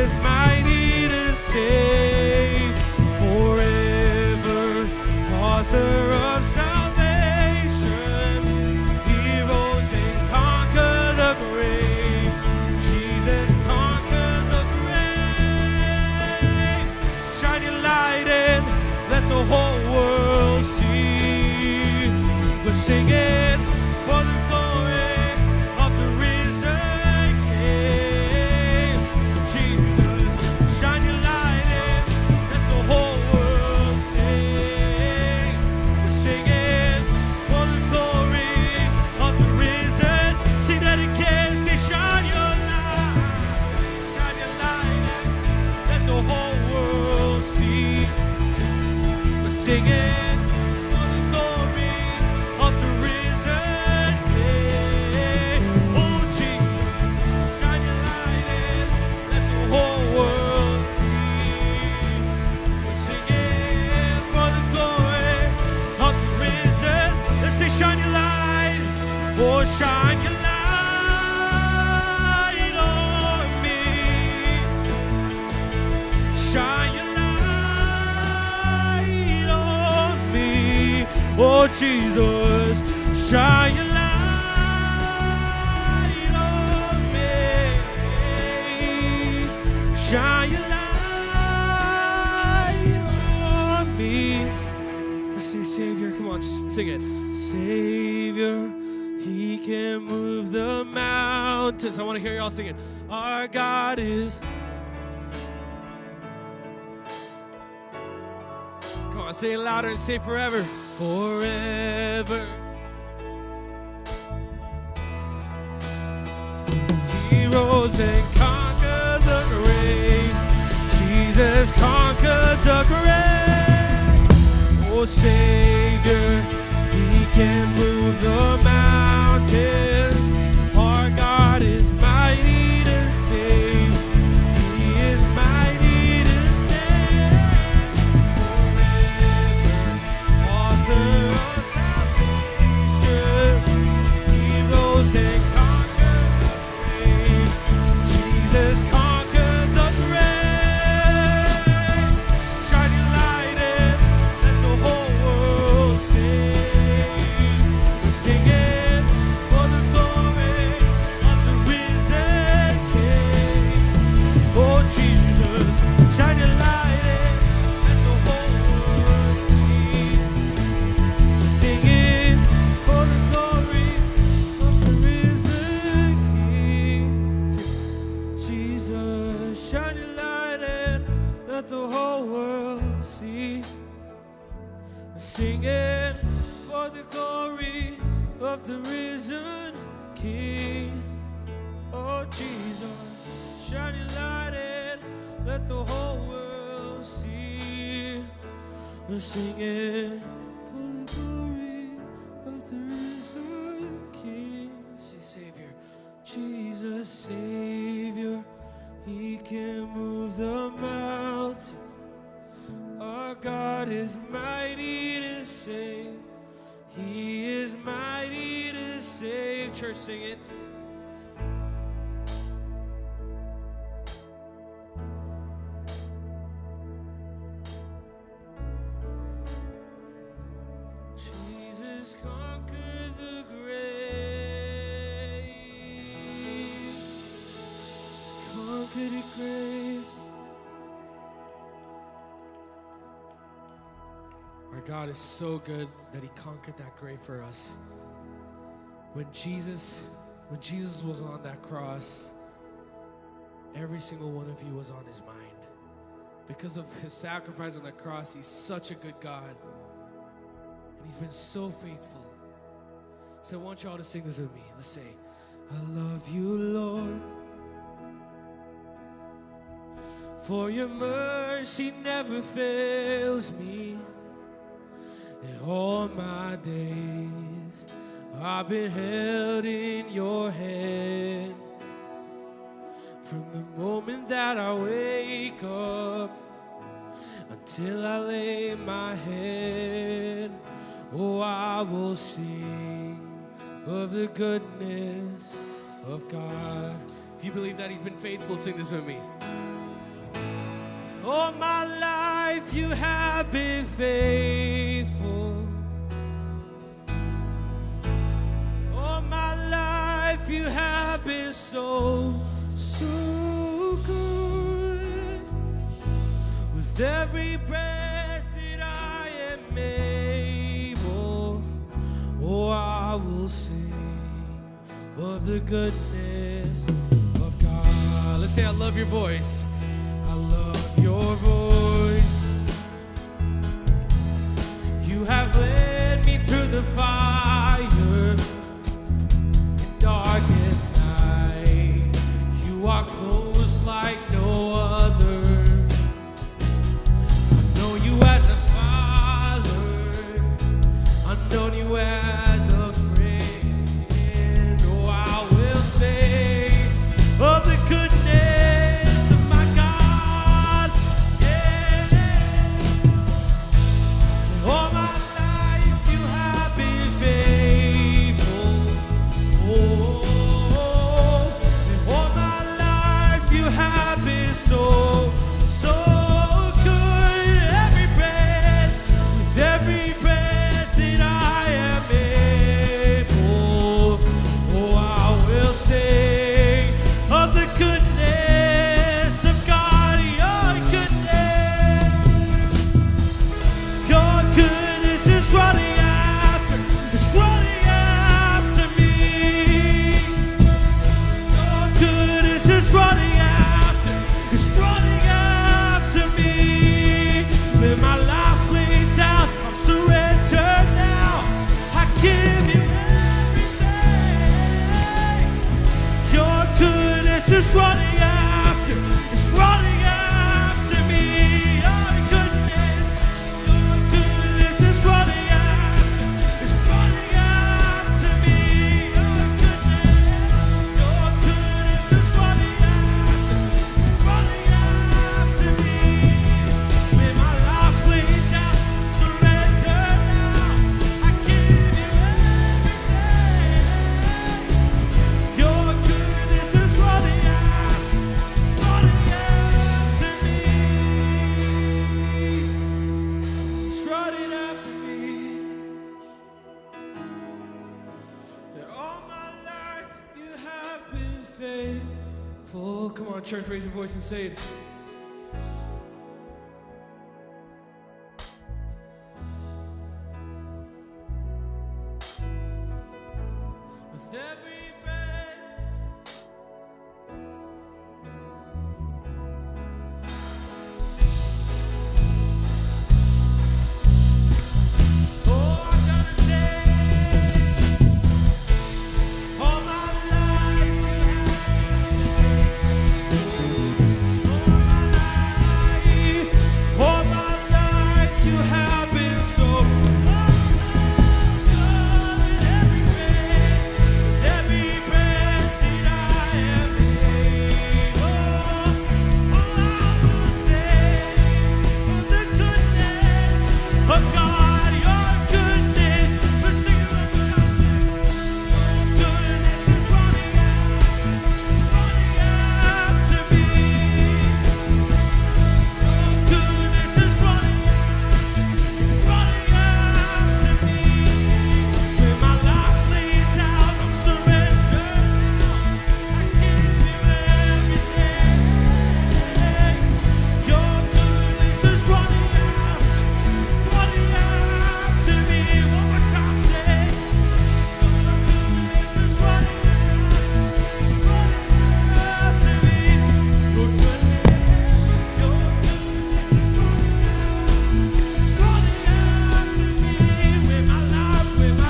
is mighty to save forever, author of salvation. He rose and conquered the grave. Jesus conquered the grave. Shine your light and let the whole world see. We're singing for the glory of the risen King. Jesus, shine your light and let the whole world sing. We're singing for the glory of the risen. Sing that again. Say, shine your light and let the whole world see. We're singing for the glory of the risen King. Oh Jesus, shine your light and let the whole world see. We're singing for the glory of the risen. Let's say, shine your light, oh shine your light on me. Shine your light on me, oh Jesus, shine your light on me. Shine your light on me. Let's see, Savior, come on, sing it. Savior, He can move the mountains. I want to hear y'all sing it. Our God is. Come on, say it louder and say forever. Forever. He rose and conquered the grave. Jesus conquered the grave. Oh, Savior, He can move the mountains. Our God is mighty to save. He is mighty to save. Author of salvation, He rose and conquered the grave. Jesus conquered the grave. Shine your light and let the whole world sing. We're singing for the glory of the risen King. Oh Jesus, shine your light and let the whole world see. Singing for the glory of the risen King. Sing, Jesus, shine your light and let the whole world see. Singing for the glory of the risen King. Oh Jesus, shine your light and let the whole world see. We're singing for the glory of the risen King. Say, Savior, Jesus, Savior, He can move the mountains. Our God is mighty to save. He is mighty to save. Church, sing it. Jesus conquered the grave. Conquered the grave. Our God is so good that He conquered that grave for us. When Jesus was on that cross, every single one of you was on His mind. Because of His sacrifice on the cross, He's such a good God. And He's been so faithful. So I want y'all to sing this with me. Let's say, I love you, Lord, for your mercy never fails me. In all my days, I've been held in your hand. From the moment that I wake up until I lay my head, oh, I will sing of the goodness of God. If you believe that He's been faithful, sing this with me. All my life you have been faithful. All my life you have been so, so good. With every breath that I am able, oh, I will sing of the goodness of God. Let's say I love your voice. I love your voice. You have led me through the fire in darkest night. You are close like no other. I know you as a father. I've known you as a friend. Oh, I will say of the goodness of my God. Yeah. All my life you have been faithful. Oh, and all my life you have been so, so good. Every breath, with every breath that I am able, oh, I will sing of the goodness of God. Your goodness is running after, it's running after me. Your goodness is running after, it's running after me. With my life laid down, I'm surrendered now. I give you everything. Your goodness is running after, it's running after me. Your goodness is running after, it's running after me. Your goodness is running after, it's running after me. With my life laid down, surrender now. I give you everything. Your goodness is running after, it's running after me. It's running after me. That all my life you have been faithful. Come on, church, raise your voice and say it. With every breath, oh, I'm gonna say, all my life you have all my life you have been so, oh, so good. With every breath that I am able, oh, I will sing of the goodness of God. Your goodness, let's sing it one more time. Your goodness is running after, it's running after me. Your goodness is running after, it's running after me. With my life laid down, I'm surrendered now. I give you everything. Your goodness is running after, it's running after me. One more time, say, your goodness is running after, it's running after me. Your goodness is running after, it's running after me. With my life laid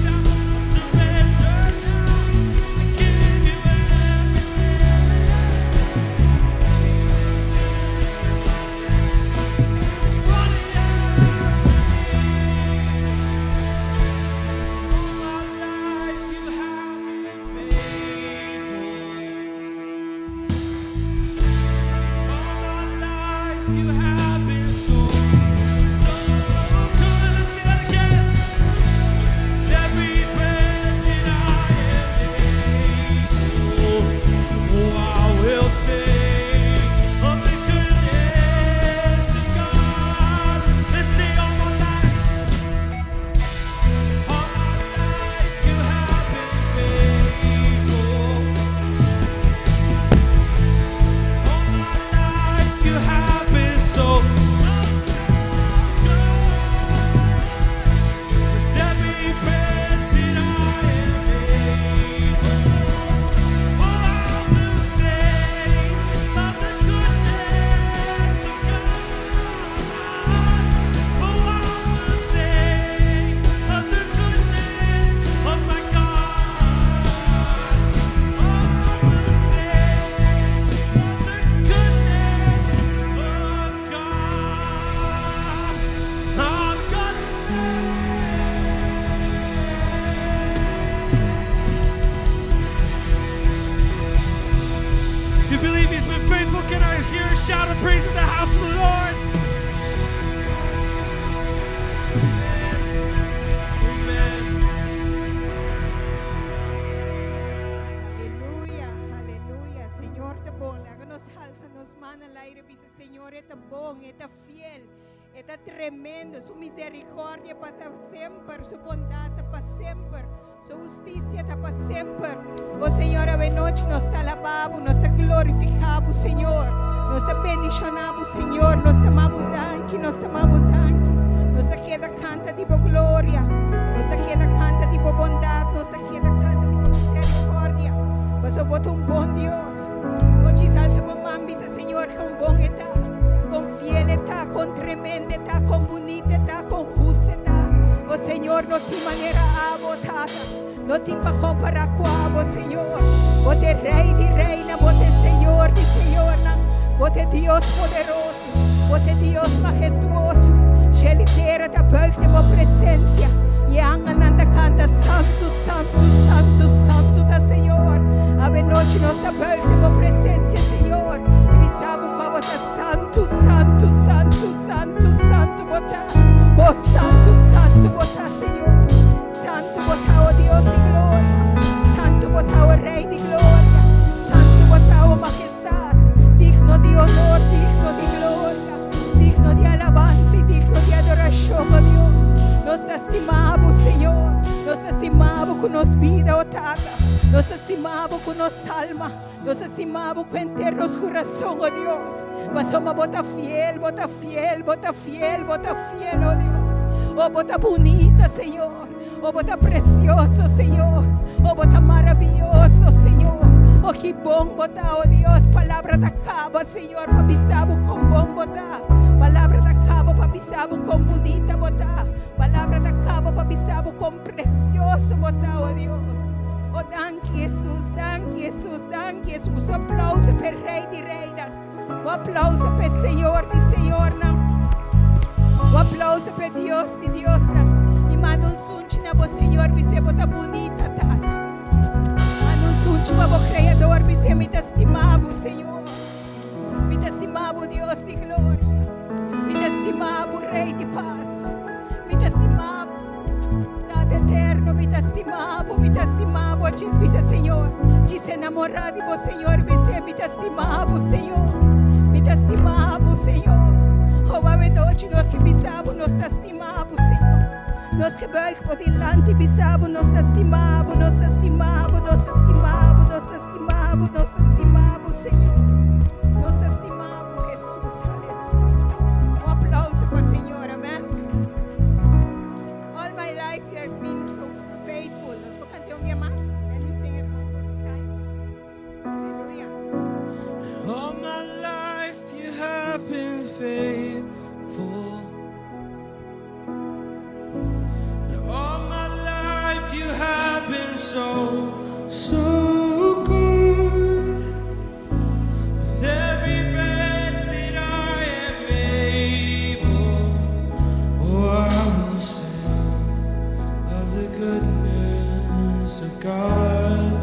down, I'm surrendered now. I give you everything. It's running after me. All my life you have been faithful. All my life you have been so, so good. Let's sing that again. With every breath that I am able, oh, I will sing of the goodness If you believe He's been faithful, can I hear a shout of praise in the house of the Lord? Aleluya, aleluya. Señor, te bon. Háganos alza, nos manda al aire. Dice, Señor, está bon, está fiel, está tremendo. Su misericordia para siempre, su bondad para siempre, su justicia para siempre. Oh Señor, a noche nos está alabado, nos está glorificado, Señor. Nos está bendicionado, Señor. Nos está mabudanque, nos está mabudanque. Nos está queda canta de gloria. Nos está queda canta de bondad. Nos está queda canta de misericordia. Mas eu boto bom Deus. Hoje salsa com mambisa, Senhor, com bom está, com fiel está, com tremendo está, com bonito está, com justo está. O Senhor não tem maneira a botar, não tem para comparar com a Senhor. Bote Rei de reina, bote Senhor de senhora, bote Deus poderoso, bote Deus majestuoso. Xeliteira da buik de boa presença. E angel nanda canta santo, santo, santo, santo da Senhor. Ave noite nos da buik de boa presença, Senhor. E bisabo com a bota santo, santo, santo, santo, santo botar. Oh santo, santo botar, Senhor. Santo botar, oh Deus de glória. Santo botar, o Rei de glória. Santo botar, oh majestade. Digno de honor, digno de glória. Digno de alabança e digno de adoração, oh Deus. Nos lastimamos, Senhor. Nos lastimamos com nos vida, oh Tata. Nos lastimamos com nos alma. Nos lastimamos com internos coração, oh Deus. Mas somos bota fiel, bota fiel, bota fiel, bota fiel, oh Deus. Oh, bota bonita, Senhor. Oh, bota precioso, Senhor. Oh, bota maravilhoso, Senhor. Oh, que bom botar, oh Deus. Palavra da caba, Senhor. Para bisabo com bom botar. Palavra da caba para bisabo com bonita botar. Palavra da caba para bisabo com precioso botar, oh Deus. Oh, danke Jesus, danke Jesus, danke Jesus. Um aplauso para o Rei de Reina. Um aplauso para o Senhor de Senhor. Um aplauso para Deus de Deus. E manda sunte na voz, Senhor, você bota bonita, Tata. Manda sunte para o Criador, você me estimamos, Senhor. Me estimamos, Deus de glória. Me estimamos, Rei de paz. Me estimamos, Dado eterno. Me estimamos, diz Senhor. Diz enamorar de você, Senhor, você me estimamos, Senhor. Me estimamos, Senhor. Oh, ave noite, nós que bisamos, nós estimamos, Senhor. Nós que vai por delante, bisamos, nós estimamos, nós estimamos, nós estimamos, nós estimamos, nós estimamos, Senhor. Nós estimamos, Jesus, aleluia. Um aplauso para o Senhor, amém. All my life you have been so faithful. Nós vamos cantar minha máscara. Let me sing it one more time. Aleluia. All my life you have been faithful. All my life you have been so, so good. With every breath that I am able, oh, I will sing of the goodness of God.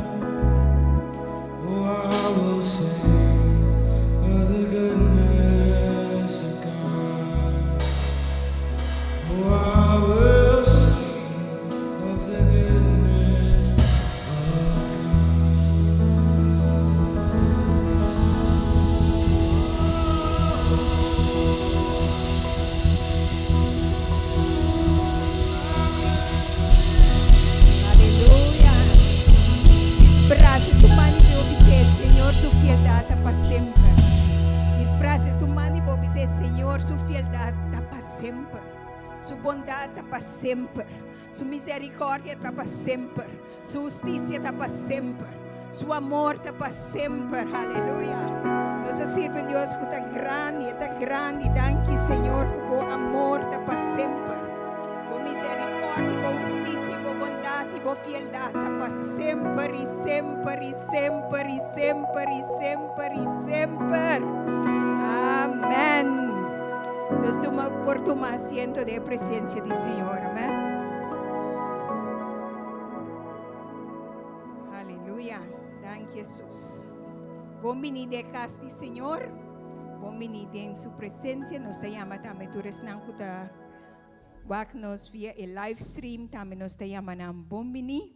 Oh, I will sing of the goodness of God. Oh, I will sing of the goodness of Aleluia. Braços humanos de obedecer, Senhor, sua fialdade para sempre. Os braços humanos de obedecer, Senhor, sua fialdade para sempre. Sua bondade para sempre. Sua misericórdia para sempre. Sua justiça para sempre. Seu amor para sempre. Aleluia. Nós servimos Deus que está grande. Danke, Senhor, por amor para sempre. Por misericórdia, por justiça, por bondade, por fialdade para sempre e sempre e sempre e sempre e sempre e sempre. Amém. Nós tomamos por tomar asiento de presença do Senhor. Amém. Aleluia. Danke, Jesus. Bom venida casti, Señor. Bom venida en su presencia. Nos te llama también tu resnankuta. Wak nos via el live stream. También nos te llama nam bom venida.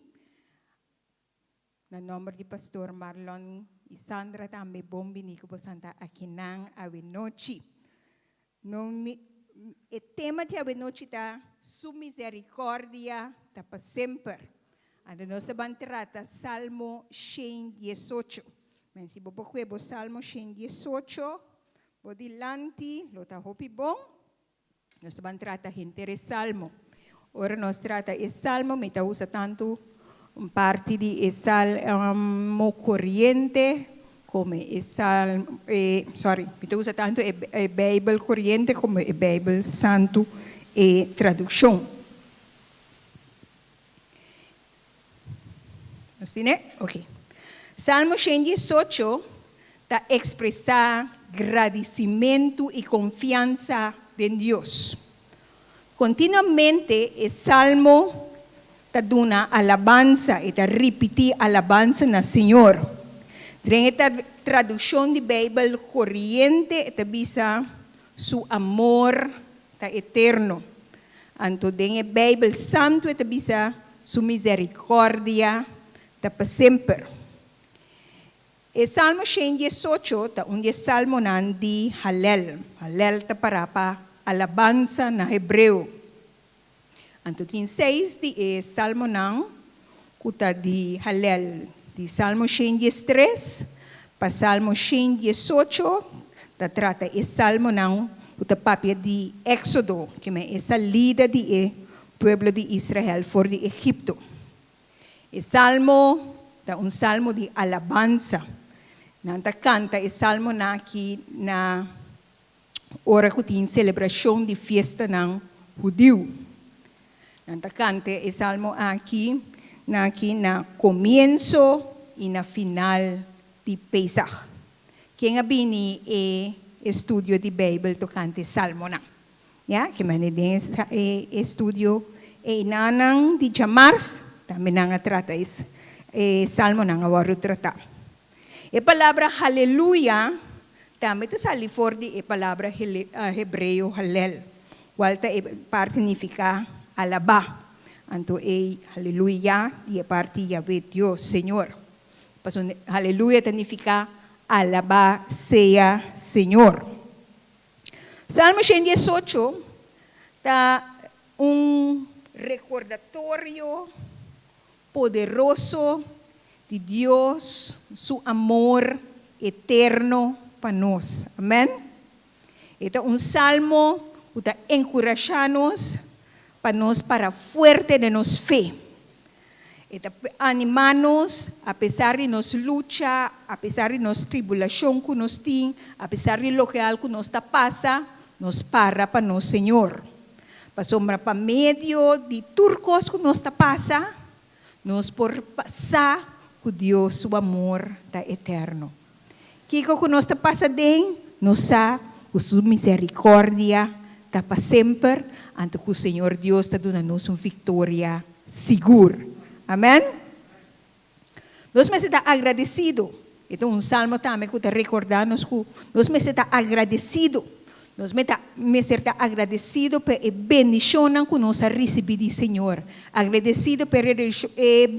Na nombre de Pastor Marlon y Sandra también bom venida. Kubo Santa Akinang Awinochi. El tema de Awinochi ta su misericordia ta para sempre. Ando nos van trata Salmo 118. Men si bobo kwebo Salmo 118, bodilante, lo ta hopi bom. Nos van trata gente Salmo. Ora nos trata el Salmo, me ta usa tanto un parte de Salmo corriente como el Salmo, me ta usa tanto el Bible corriente como el Bible santo e traducción. ¿Nos tiene? Ok. Salmo 118 está expresar agradecimiento y confianza en Dios. Continuamente el Salmo está dando alabanza y está repetir alabanza al Señor. En esta traducción de Bible corriente está visa su amor está eterno. Entonces en el Bible santo está visa su misericordia está para siempre. El Salmo 118 está un salmo de Hallel. Hallel está para alabanza en hebreo. Entonces, 6 de Salmo está de Hallel. De Salmo 113 para Salmo 118 está trata el Salmo está papia de Éxodo, que é a salida do pueblo de Israel fora de Egipto. El Salmo está un salmo de alabanza. Nanta canta el salmo aqui na hora que tem celebração de festa ng judío. Nanta canta el salmo aqui na comienzo e na final de Pesach. Quem abini estudio de Bible to cante salmo na. Ya, que maneden estudio nanang de Jamars, também nang trata salmo nang awaru trata. A palavra aleluia também te sali for de a palavra hebreo halel, qual parte significa alabar. Então aleluia de parte Yahweh Dios Señor. Paso aleluia significa alabar sea Señor. Salmo 118 está recordatorio poderoso de Dios, su amor eterno para nós. Amén. Este es salmo que está encorajándonos para nos para fuerte de nos fe. Este animarnos a pesar de nos lucha, a pesar de nos tribulación que nos tiene, a pesar de lo que algo nos está pasa, nos para nos Señor. Para sombra para medio de turcos que nos está pasa, nos por pasar con Dios su amor está eterno. Que nos está pasa de nos ha su misericordia está para siempre, ante que el Señor Dios está dando una victoria segura. Amén. Nós me está agradecido. Este es salmo también que está recordando que nós me está agradecido. Nós me está agradecido por a bendición que nós recebemos do Senhor. Agradecido por a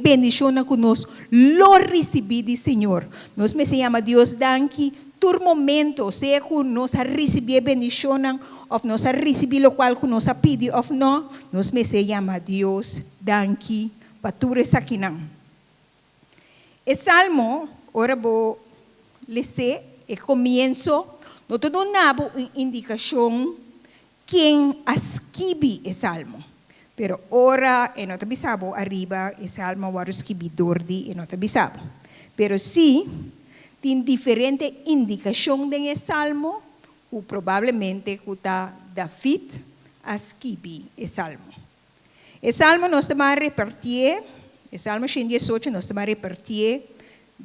bendición que nós lo recebemos do Senhor. Nós me se llama Deus danke todo momento, seja que nós recebemos bendición ou nós recebemos o qual que nós pedimos ou não, nós me se llama Deus danke. Pature sakinang. El salmo, ora vou ler e comienzo, no todo nabo uma indicação quem escreve el salmo. Pero ora, e não te bisabo, arriba, el salmo var escribidor de, e não te bisabo. Pero sí, tem diferente indicação en el salmo, o provavelmente que David escreve el salmo. El salmo nos va a repartir, el salmo 118 nos va a repartir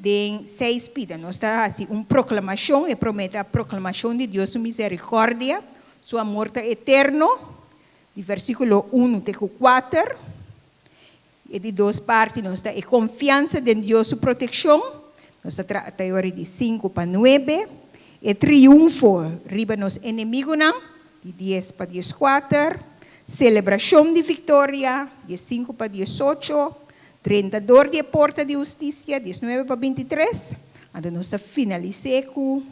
en 6 pidas. Nos está así una proclamación, y promete la proclamación de Dios su misericordia, su amor eterno, de versículo 1 a 4, y de 2 partes nos da confianza en Dios su protección, Nós trata agora de 5 para 9. E triunfo riba nos inimigos, de 10 para 14. Celebração de vitória, de 5 para 18. 32 de porta de justiça, 19 para 23. Então nós finalizamos com,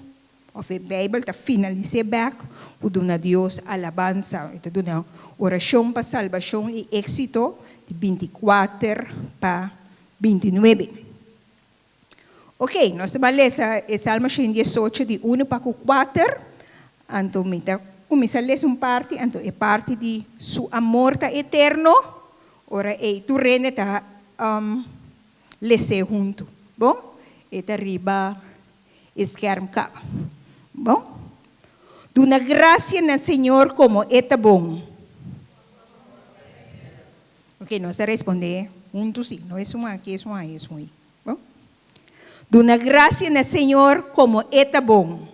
a Bíblia está finalizando com a Deus alabança. Então uma oração para salvação e êxito, de 24 para 29. Ok, nós vamos ler o Salmo 118, de 1 para 4. Então, começa a ler uma parte, então é parte de seu amor eterno. Ora, tu reina está ler junto. Bom? E arriba esquerdo capa. Bom? Do na graça no Senhor como é bom. Ok, nós vamos responder juntos, sim. Não é uma aqui, é uma aí, é uma aí. Bom? Do na graça no Senhor como é bom.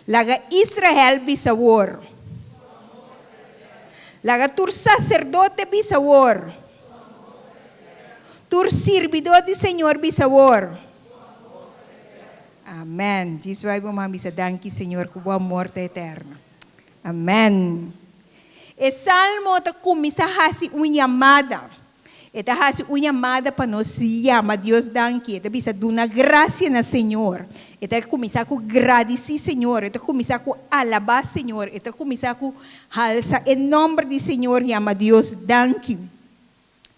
Laga Israel bisawor. Laga tur sacerdote bisawor. Tur servidor do Senhor bisawor. Amém. Jesus vai bom bisa danki Senhor com boa morte eterna. Amém. E salmo ta começa a ser uma chamada. Eta hasi unha amada para nós chamar Deus danke. Eta bisa duna graça na Senhor. Eta começar com agradecer Senhor. Eta começar com alabar Senhor. Eta começar com halsa em nome do Senhor chama Deus danke.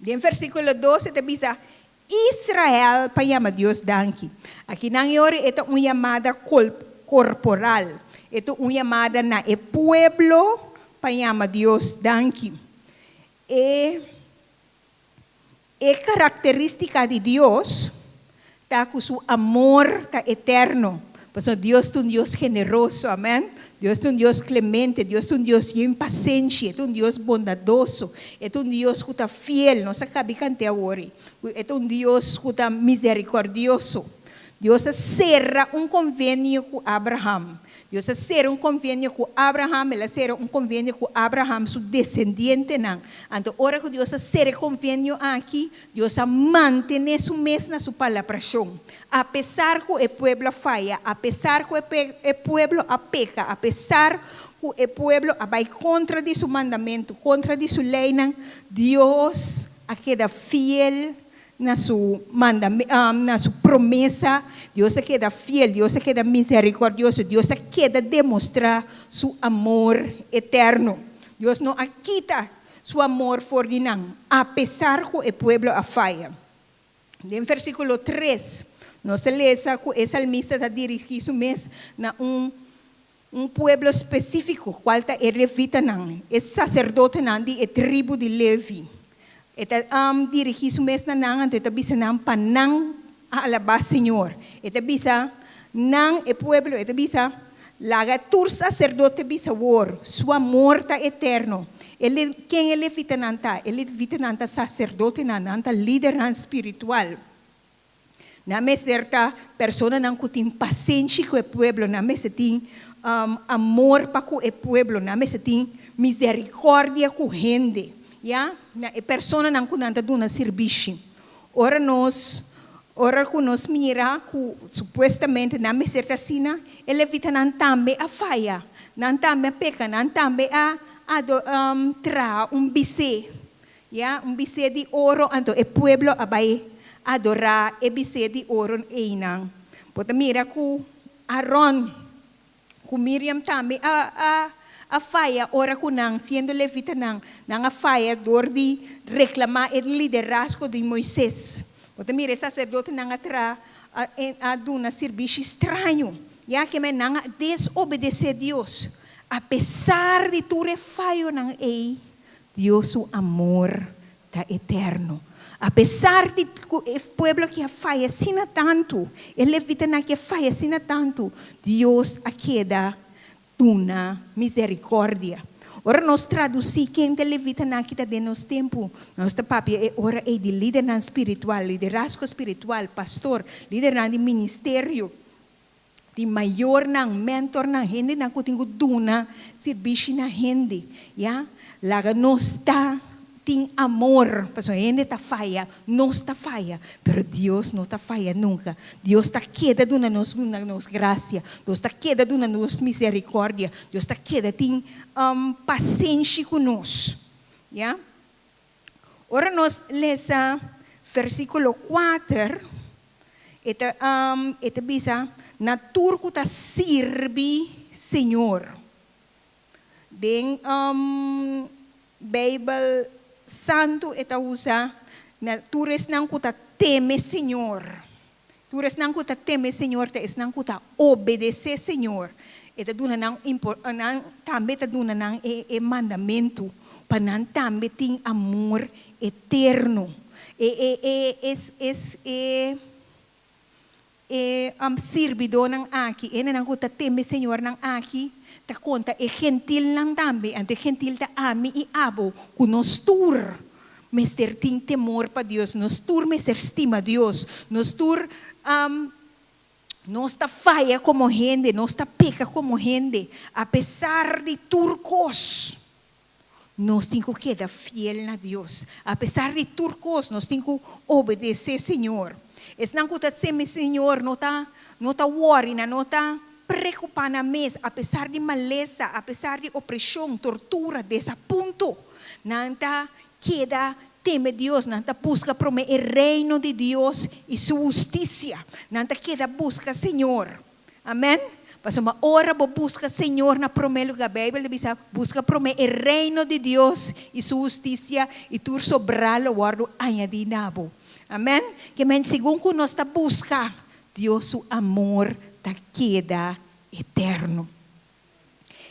Em versículo 12 eta bisa Israel para chamar Deus danke. Aqui na hora eta uma chamada corporal. Eta uma chamada na e pueblo para chamar Deus danke. É característica de Deus, tá com seu amor tá eterno. Porque Deus é um Deus generoso, amém? Deus é um Deus clemente, Deus é um Deus impaciente, é um Deus bondadoso, é um Deus que está fiel, não se cabe cantar agora. É um Deus que está misericordioso. Deus cerra um convênio com Abraham. Deus será um convênio com Abraham, ele será um convênio com Abraham, seu descendente. Então, hora que Deus será convênio aqui, Deus mantém isso mesmo na sua palavra. Apesar que o povo falha, apesar que o povo peca, apesar que o povo vai contra de seu mandamento, contra de sua lei, Deus queda fiel na sua promessa. Deus queda fiel, Deus queda misericordioso, Deus queda demonstrar seu amor eterno. Deus não quita seu amor por ninguém, apesar que o povo falha. Em versículo 3, nós lemos que o salmista está dirigindo mesmo a um povo específico, qual é levita, é sacerdote da tribo de Levi. Está dirigindo mesmo a então está dizendo para não alabar Senhor. Eta bisa nang e pueblo, eta bisa laga tur sacerdote bisa war, sua morta eterno. Quem ele vitananta? Ele vitananta sacerdote nanta líder espiritual. Na certa persona não tem paciência com o pueblo, na tem amor para com o pueblo, na tem misericórdia com gente. Ya, na persona não kunanta duna serviço. Ora que nós mira que supostamente na certa sina ele evita não também a falha, não também a peca, não também a tra bise, ya bise de ouro, então o pueblo vai adorar o bise de ouro einang. Pode mira que Aaron, que Miriam também a falha, ora que não sendo levita não a falha dor de reclamar o liderazgo de Moisés. Porque mire, sacerdote não atra a duna serviço estranho, já que não desobedecer a Deus, apesar de tudo falho não é, Deus o amor está eterno. Apesar de o povo que falha sina tanto, ele evita que falha sina tanto, Deus a queda duna misericórdia. Ora nós traduzir quem te levita na kita de nos tempo. Nós papi ora é de líder espiritual, liderazgo espiritual, pastor, líder de ministério, de maior mentor na gente na kutingo duna serviço na gente, ya? Laga nós está tem amor. Pastor, gente está falha, nós está falha, pero Deus não está falha nunca. Deus está queda de nos graça, Deus está queda de nos misericórdia, Deus está queda tem paciência conosco. Yeah? Ora nós lesa versículo 4, eta bisa natur ko ta sirbi Senhor. Den Bible Santo eta usa natures nang ko ta teme Senhor. Tures nang ko ta teme Senhor, ta is nang ko ta obedece Senhor. Eta duna nang tambe ta duna nang mandamento panan tambe ting amor eterno. Sirvido ng aki, nang ko ta teme Senhor ng aki, ta conta gentil lang tambe, ante gentil ta ami e abo, kunostur, mester ting temor pa Dios, nostur mester estima Dios, nostur no está falla como gente, no está peca como gente, a pesar de turcos. Nós temos que quedar fiel a Deus. A pesar de turcos, nós temos que obedecer, Senhor. Esse não está sendo, Senhor, não está worry, não está preocupado mesmo. A pesar de maleza, a pesar de opressão, tortura, desaponto, não está queda teme Deus, não está busca para o reino de Deus e sua justiça. Não está queda busca, Senhor. Amém? Mas uma hora vou buscar Senhor na primeiro lugar. A Bíblia diz: busca para o reino de Deus e sua justiça e tu sobralo guardo añadinabo. Amém? Que men segundo nós está busca Deus su amor ta queda eterno.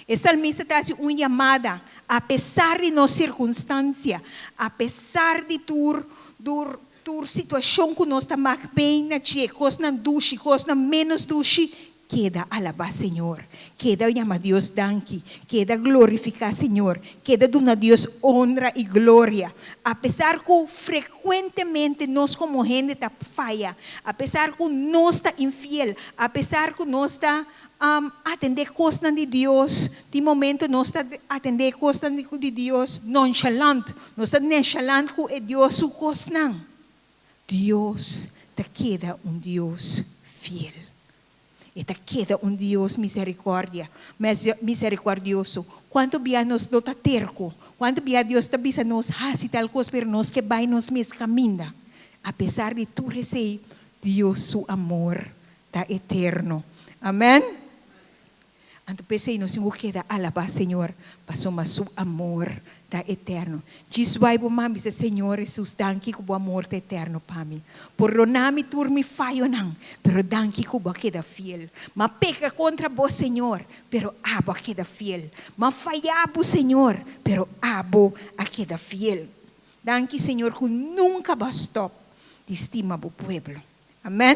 Essa salmista está haciendo uma chamada, a pesar de nossa circunstância, a pesar de tur situação que nós está mais bem na tia, coisa na duche, coisa na menos duche, queda alabar Senhor, queda chamar Deus danki, queda glorificar Senhor, queda dar a Deus honra e glória. A pesar que frequentemente nós como gente está falha, a pesar que nós está infiel, a pesar que nós está atender coisas de Deus, de momento nós está atender coisas de Deus nonchalant, nós está nonchalant com Deus su coisas. Deus te queda Deus fiel. E te queda Deus misericordioso. Quanto bia nos não está terco, quanto bia Deus te bisa nos hasi tal coisa, pero nos que vai nos mes caminha. A pesar de tu receber, Deus su amor está eterno. Amém? Então pensei, nós temos que alabar Senhor, passou mas su amor está eterno. Jesus vai bom mami, Senhor Jesus, danke ko bo amor está eterno para mim. Por lo nami tur mi fallo nang, pero danke ko bo queda fiel. Ma peca contra bo Senhor, pero abo queda fiel. Ma fallabo Senhor, pero abo a queda fiel. Danke Senhor, que nunca bastou de estima bo pueblo. Amém?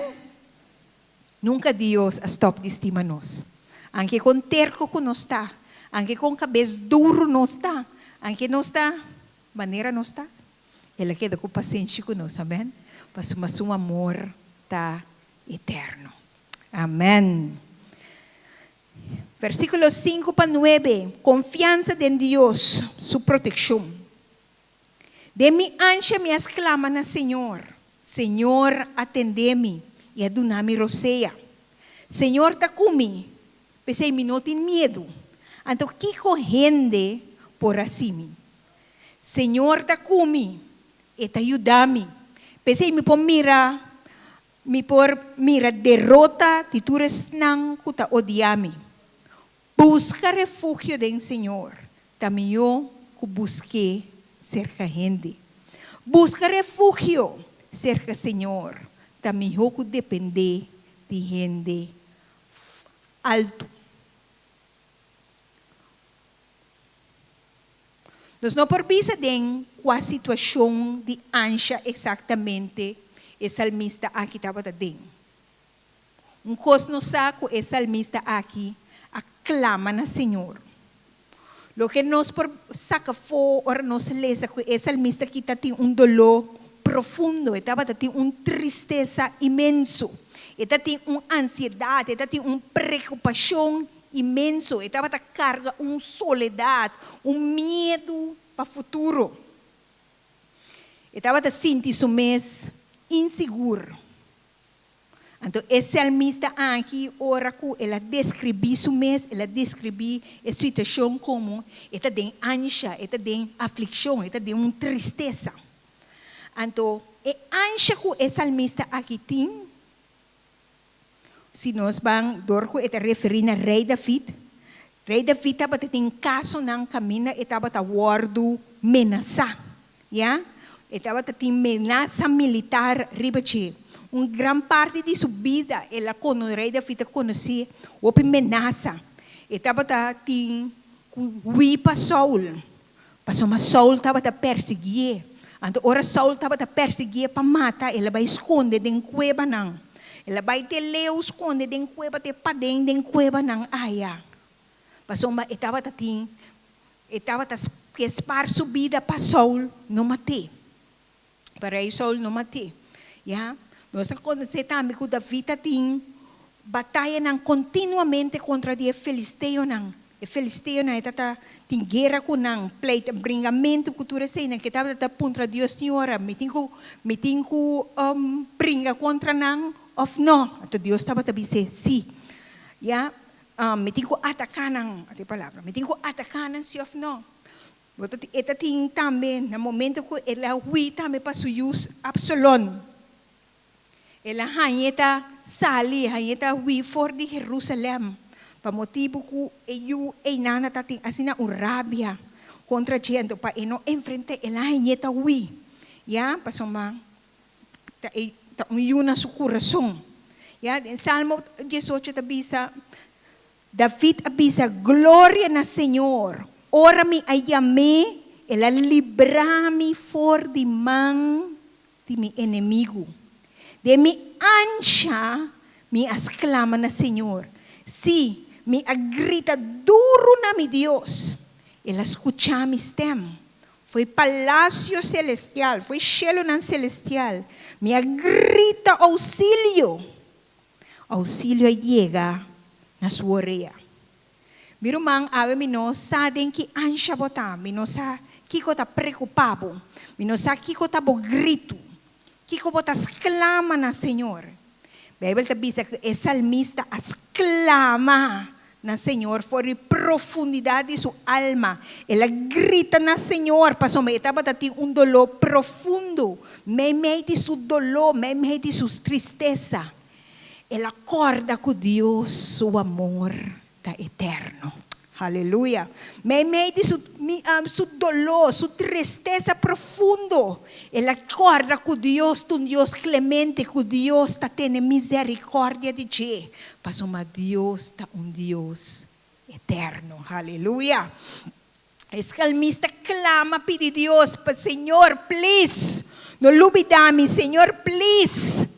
Nunca Deus a stop de estima nós. Anche com terco que nós está, anche com cabeça duro nós está, anche nós está, maneira nós está, Ele queda com paciência conosco, amém? Mas o amor está eterno. Amém. Versículo 5 para 9. Confiança em Deus, sua proteção. De mi ansia me exclama na Senhor. Senhor, atende-me e aduna-me roceia. Senhor, está comigo. Pensei, me não tem medo. Então, que corrende por assim? Senhor, está comigo. E te ajuda-me. Pensei, me por mira derrota de tuas não que te odiame. Busca refúgio em Senhor. Também eu que busquei cerca gente. Busca refúgio cerca Senhor. Também eu que depender de gente alto. Nós não precisa de qual situação de ansia exatamente o salmista aqui estava dentro. Coisa no saco, o salmista aqui aclama na Senhor. Lo que nós saca fora, nós lesa que o salmista aqui tem dolor profundo, estava tem tristeza imenso, tem ansiedade, tem preocupação imenso, estava carga soledade, medo para o futuro. estava a sentir su mês inseguro. Então, esse salmista aqui, ora que ela descreve su mês, ela descreve a situação como ela tem ansia, ela tem aflição, ela tem uma tristeza. Então, a ansia que o salmista aqui tem, se nós vamos door que ela refere a rei David estava em caso ng caminho, estava a wardo menasa, ya? Estava a menasa militar ribache. Gran parte de sua vida, ela quando o rei David conhecia, houve menasa. Estava a para Saul, mas Saul estava a perseguir. Então, ora Saul estava a perseguir para matar, ela vai esconder em cueva não. Ela vai te leu esconder em cueva, te padem em cueva não. Aya. Pastor, estava a espar sua vida para Saul não matei. Para aí Saul não matei. Ya? Nós conhecemos também que David tem batalha continuamente contra o filisteu. O filisteu tem guerra com o pleito, bringamento que tu recebes, que estava contra Deus, Senhora, me tenho brinca contra não, ou não. Então Deus estava a dizer, sim. Ya? Me tenho atacar não, a palavra, me tenho atacar não, sim ou não. Ela tem também, no momento que ela foi também para o uso Absalom. Ela hanheta sali, hanheta wi for de Jerusalém. Para motivo que eu e nana tating asina rabia contra gente para eno enfrente ela hanheta wi. Ya, pasoma ta yuna su coração. Ya, em Salmo 18 tabisa David abisa glória na Senhor. Ora mi ayame, ela libra-me for de mão de mi inimigo. De mi ansia, me exclama na Senhor. Si, me agrita duro na mi Deus. Ela escucha mi stem. Foi palácio celestial, foi cielo nan celestial. Me agrita auxílio. Auxílio chega na sua orelha. Miro mang ave mino sa den ki ansia bota, mino sa kiko ta preocupado, mino sa kiko ta bo grito. Kiko bota exclama na Senhor. Bíblia te diz que o salmista exclama na Senhor por a profundidade de sua alma. Ela grita na Senhor, pastor, me estava tendo dolor profundo, meio de seu dolor, meio de sua tristeza. Ela acorda com Deus, seu amor está eterno. Aleluia. Meio de seu dolor, sua tristeza profundo. Ela acorda com Deus, um Deus clemente, que Deus está tendo misericórdia de ti. Pastor, mas Deus está Deus eterno. Aleluia. O salmista clama, pede Deus, Senhor, please, não olvide-me, Senhor, please.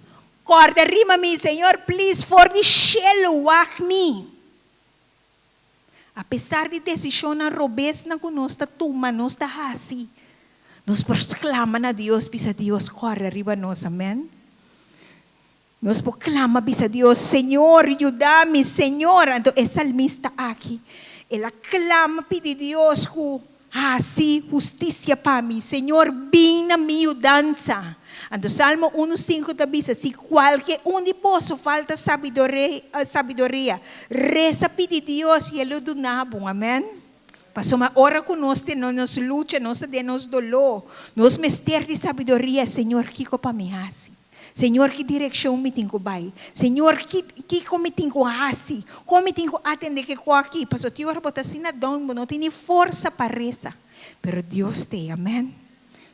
Acorda, rima-me, Senhor, please, for the cielo, walk-me. Apesar de decisão na robes na conosco, tuma, nós está assim. Nós proclama na Deus, bisa Deus corre arriba nós, amém? Nós proclama bisa Deus, Senhor, ajuda-me, Senhor. Então, o salmista aqui, ela clama, pede Deus que assim, justiça para mim. Senhor, vem na minha dança. Então, Salmo 1:5 diz, se qualquer de posso falta sabedoria, reza pede Deus e ele donabo, amém? Pastor, uma hora conosco, nos luta, nos de dolor, nos mester de sabedoria, Senhor, kiko para me assim. Senhor, que direção me tenho vai? Senhor, que como me tenho assim? Como me tenho atender que aqui? Pastor, tio, bota assim na dom, não tem força para rezar. Pero Deus te, amém?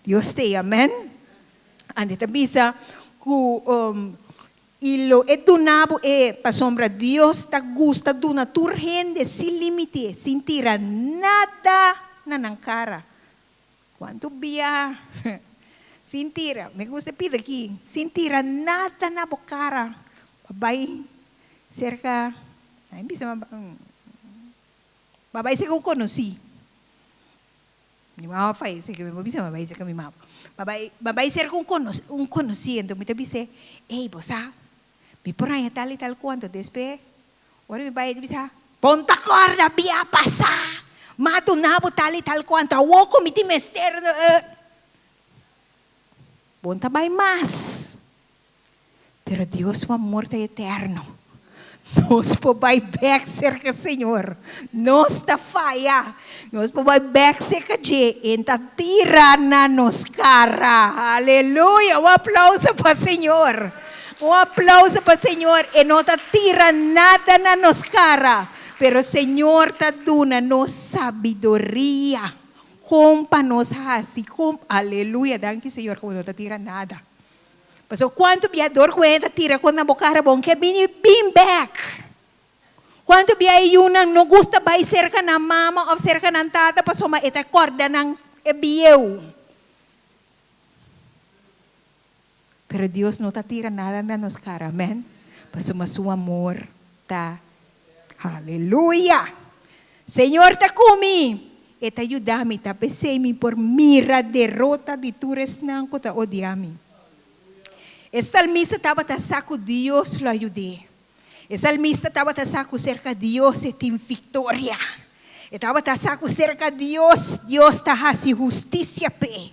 Deus te, amém? Ande tabisa ku ilo edunabo pasombra Dios ta gusta duna turhende sin limite sin tira nada na nangkara. Quanto bia sin tira, me gusta pide aqui, sin tira nada na bokara. Babay cerca ay bisa babay se ko conheci. Ni mama faz, se que me bisa babay se kami mama. Babay ser un conocido, me dice, hey, bosa, mi por ahí tal y tal cuanto, después, ahora mi babay dice, ponta corda, via pasa, mato nabo tal y tal cuanto, awoko mi timester, Bonta vai mais. Pero Deus é um amor eterno. Nós vai back cerca, Senhor. Nós tá falha. Nós vai back cerca de enta tira na nos cara. Aleluia. Um aplauso para o Senhor. Um aplauso para o Senhor. E não tá tira nada na nos cara. Pero o Senhor tá dando nos sabedoria. Compa nos assim. Aleluia. Danke, Senhor, que não tá tira nada. Pastor, quanto biador cuenta tira quando a boca bom que bem back. Quanto biay yun não gusta vai cerca na mama ou cerca na tata pastor ma ita corda ng bieu. Pero Deus não tá tira nada na nos cara, amen. Pastor, mas o amor tá. Aleluia. Senhor tá comigo. Eta ayudami ta pesemi por mira derrota de tures nang ko ta odiami. O salmista estava a saco, Deus lo ayudou. O salmista estava a saco cerca de Deus e tem vitória. Estava a saco cerca de Deus, Deus está fazendo justiça pe.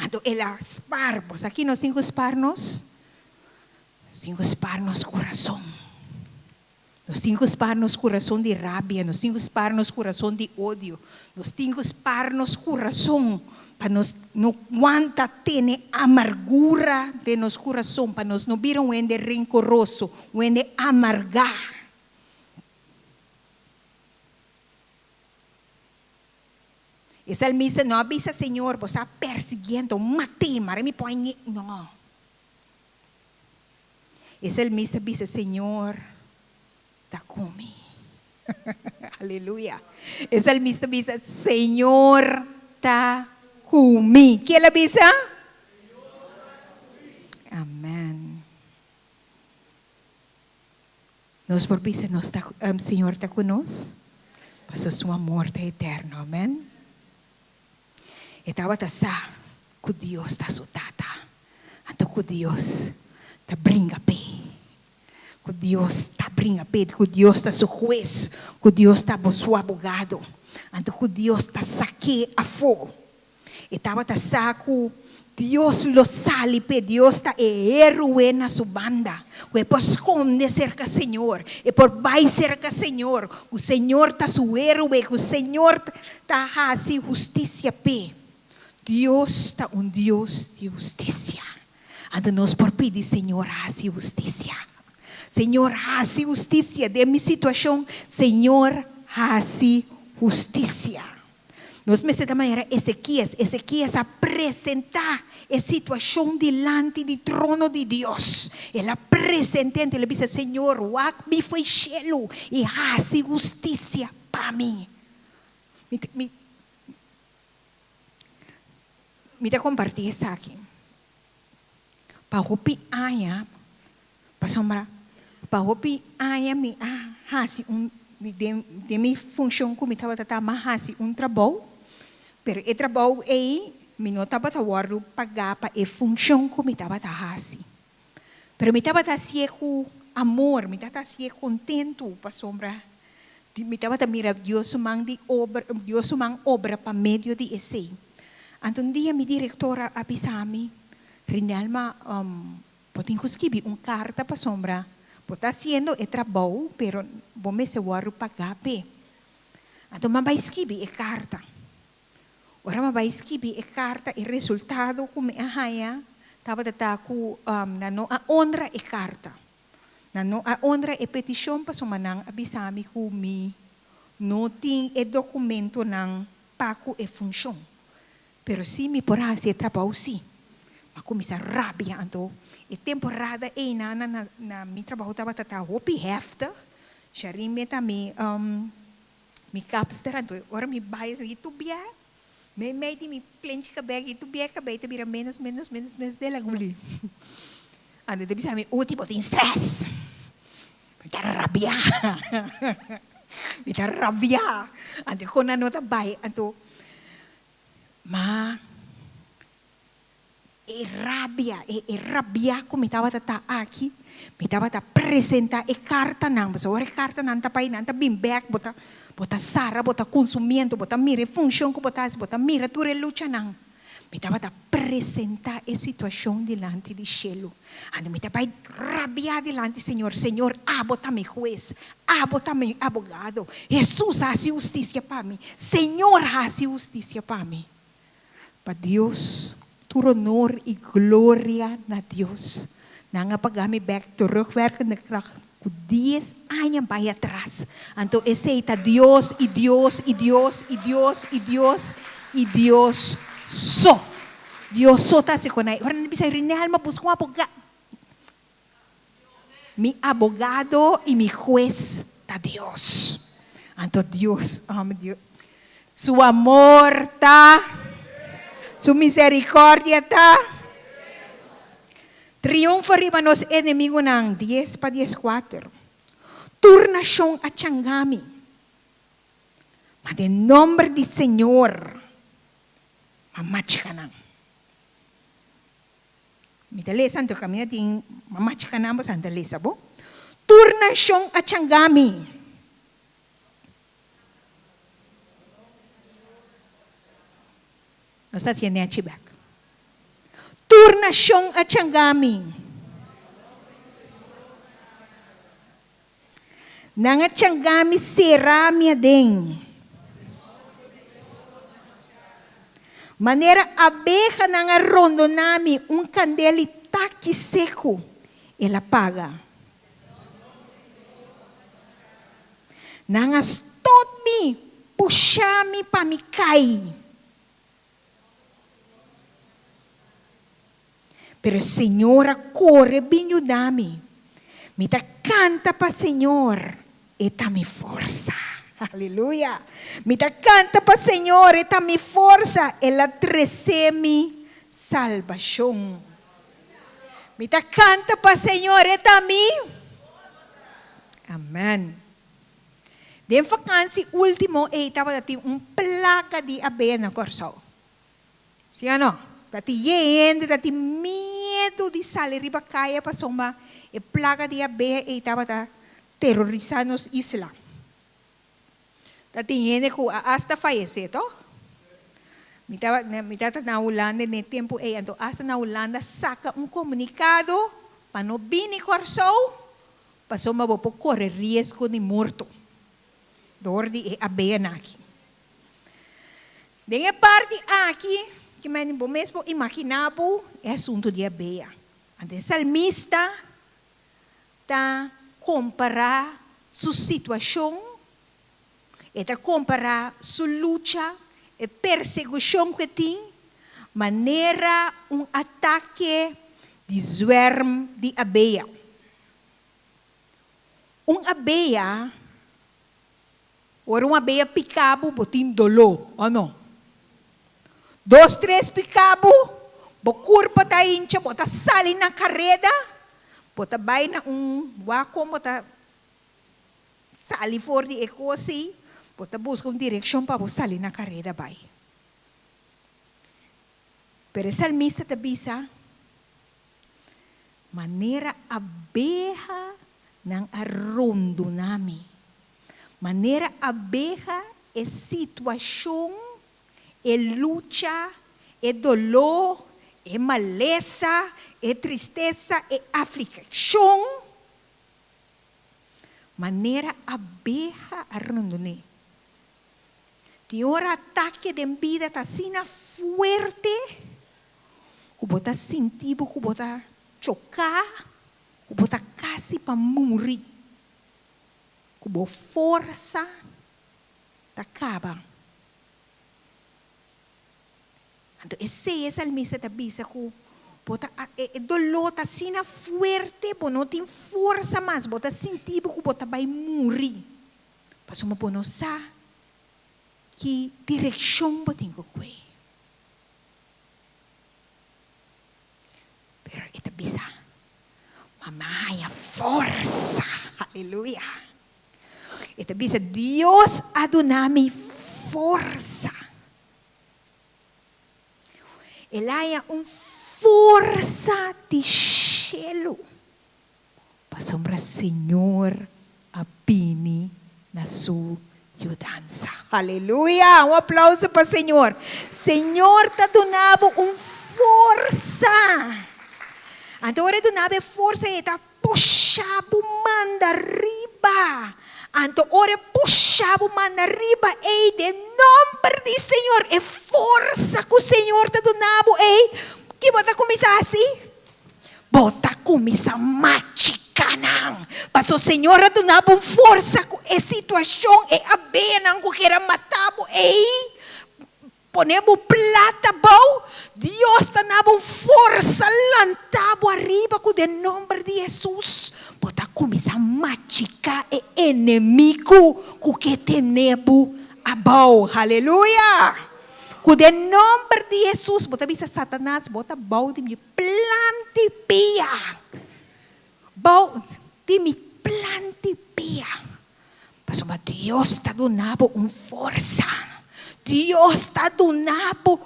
Então ele esparnos, aqui nós temos esparnos. Nós temos esparnos coração. Nós temos esparnos coração de rabia, nós temos esparnos coração de ódio, nós temos esparnos coração para nós não aguenta ter amargura de nosso coração, para nós não viram um de rencoroso, um de amargar. E o salmista não avisa, Senhor, você está perseguindo, matei, mas me põe. Não. E o salmista avisa, Senhor, está comigo. Aleluia. E o salmista avisa, Senhor, está comigo. Que ele avisa? Amém. Nós por visa, Senhor está conosco. Mas o seu amor é eterno. Amém. E estava sa que Deus está sutata. Então que Deus está brinca pé. Que Deus está brinca pé. Que Deus está seu juiz. Que Deus está seu abogado. Então que Deus está saque a fogo. E estava sa que Deus lo sale pé. Deus está héroe na sua banda. E por esconde cerca Senhor. E por vai cerca Senhor. O Senhor está seu héroe. O Senhor está fazendo justiça pé. Deus está Deus de justiça. Então nós por pedir, Senhor, haja justiça. Senhor, haja justiça de minha situação. Senhor, haja justiça. Nós me da maneira Ezequias apresentar a situação delante do trono de Deus. Ele apresenta, ele diz, Senhor, wak me foi cielo e haja justiça para mim. Me dá compartilhar isso aqui. Para hopi aya, para sombra, para hopi aya me hasi de minha função como estava tratando hasi trabalho, pero o trabalho aí me não estava tawaro pagar para a função como estava hasi. Pero me estava assim com amor, me estava assim contento para sombra. Me estava mira Deus sumang obra para meio de esse. Então, um dia, minha diretora avisou-me, Rinalma, podem escrever uma carta para sombra. Pode estar fazendo o trabalho, mas vamos se pagar. Então, vai escrever a carta. Ora, vai escrever a carta e o resultado, como a raia, estava com a honra a carta. A honra a petição para sombra, avisou-me que não tem o documento para a função. Pero se me por assim trabalho sim, mas começa rabia então. E temporada aí na meu trabalho estava hopi heftig, sharing meta me kapster então. Ora me bias itu bia, me di me plente cabelo itu bia cabelo te vira menos dela guli. Ando te bisa me último tem stress, me tá rabia, ando com a nota bai então. Mas rabia como estava aqui, me estava a apresentar a carta não, mas agora a carta não está pai não está bem back, bota sara, bota consumento, bota mira função que bota mira tu luta não, Me estava a apresentar a situação diante do cielo. Ando me estava a rabiar diante do Senhor. Senhor, abota meu juez, abota meu abogado. Jesus faz justiça para mim. Senhor faz justiça para mim. Para Deus, todo honor e glória na Deus. Nanga pagami back terugwerkende kracht. 10 anos para atrás. Então, aceita Deus e Deus e Deus e Deus e Deus e Deus só. Deus só está se conectando. Agora não precisa rinel, mas busca um abogado. Mi abogado e mi juez está Deus. Então, Deus, Deus. Su amor está. Su misericórdia está. Triunfa riba nos enemigo ng 10 pa 10:4. Turna siyang atyangami. Mas en nombre di Señor, mamach ka nang. Mitalesan to kami natin, mamach ka nang ba sandalesa po? Turna siyang atyangami. Nasa siya niya chibak. Turna siyang atyangami. Nangatyangami siramia din. Manera abeja nangarondo nami un candeli taki seco. Ela paga. Nangastot mi, pushami pamikai. Pero Senhor, corre binho dami. Mita canta pa Senhor, eta mi força. Aleluia. Mita canta pa Senhor, eta mi força. Ela trece mi salvação. Mita canta pa Senhor, eta mi. Amen. De vakantie último, estava dati placa de abeia na Corsao. Sim ou não? Dati yende, dati medo de salir riba kaya pa soma, e plaga de abeia e estava a terrorizar nos isla. Dati yende ko hasta fallece, to? Mitata na Holanda, ne tempo e ando hasta na Holanda saca comunicado para no bini Corsao, para soma po correr risco de morto. Door die abeia naki. Dengue parte aqui, que mesmo imaginavo é assunto de abeia. Então, o salmista está comparar sua situação, está comparar sua luta e perseguição que tem, maneira ataque de zwerm de abeia. Abeia, ou abeia picabo, botim dolor, ou não? 2, 3 picabo, bokur pa tayo incha, bota sali na kareda, bota bay na wako, bota sali for di ekosi, bota busca direksyon pa, bota sali na kareda bay. Pero salmista tabisa, manera abeja ng arondo nami. Manera abeja e sitwasyon e lucha, e dolor, e maleza, e tristeza, e aflição. Maneira abeja arrondone. Tem hora ataque de vida tá sina fuerte, que bota sentido, que bota chocar, que bota quase para morrer, que bota força, tá acaba. Então, esse é o salmista da bisa que bota dolor tá sina fuerte, bo não tem força mais, bota sentido que bota vai morrer. Mas uma boa nossa que direção botem com ele. Pero ita bisa, mamaya força, aleluia. Ita bisa Deus adonami força. Ela força de cielo. Pasombra Senhor a pini na sua ajudança. Aleluia. Um aplauso para o Senhor. Senhor está dando força. Então, ora dando força e está puxando manda riba. Então, ora puxando manda riba e de nome de Senhor é força que o Senhor está dando. E que bota começar assim? Bota começar a machicanar. Mas o Senhor está dando força com a situação e a bena que quer matar. E ponemos plata bom. Deus está dando força lantabo arriba com o nome de Jesus. Bota começar a machicar o inimigo que tenebo abau. Aleluia. Com o nome de Jesus, bota bisa Satanás, bota bau de me plante pia. Bau de me plante pia. Mas Deus está dando força. Deus está dando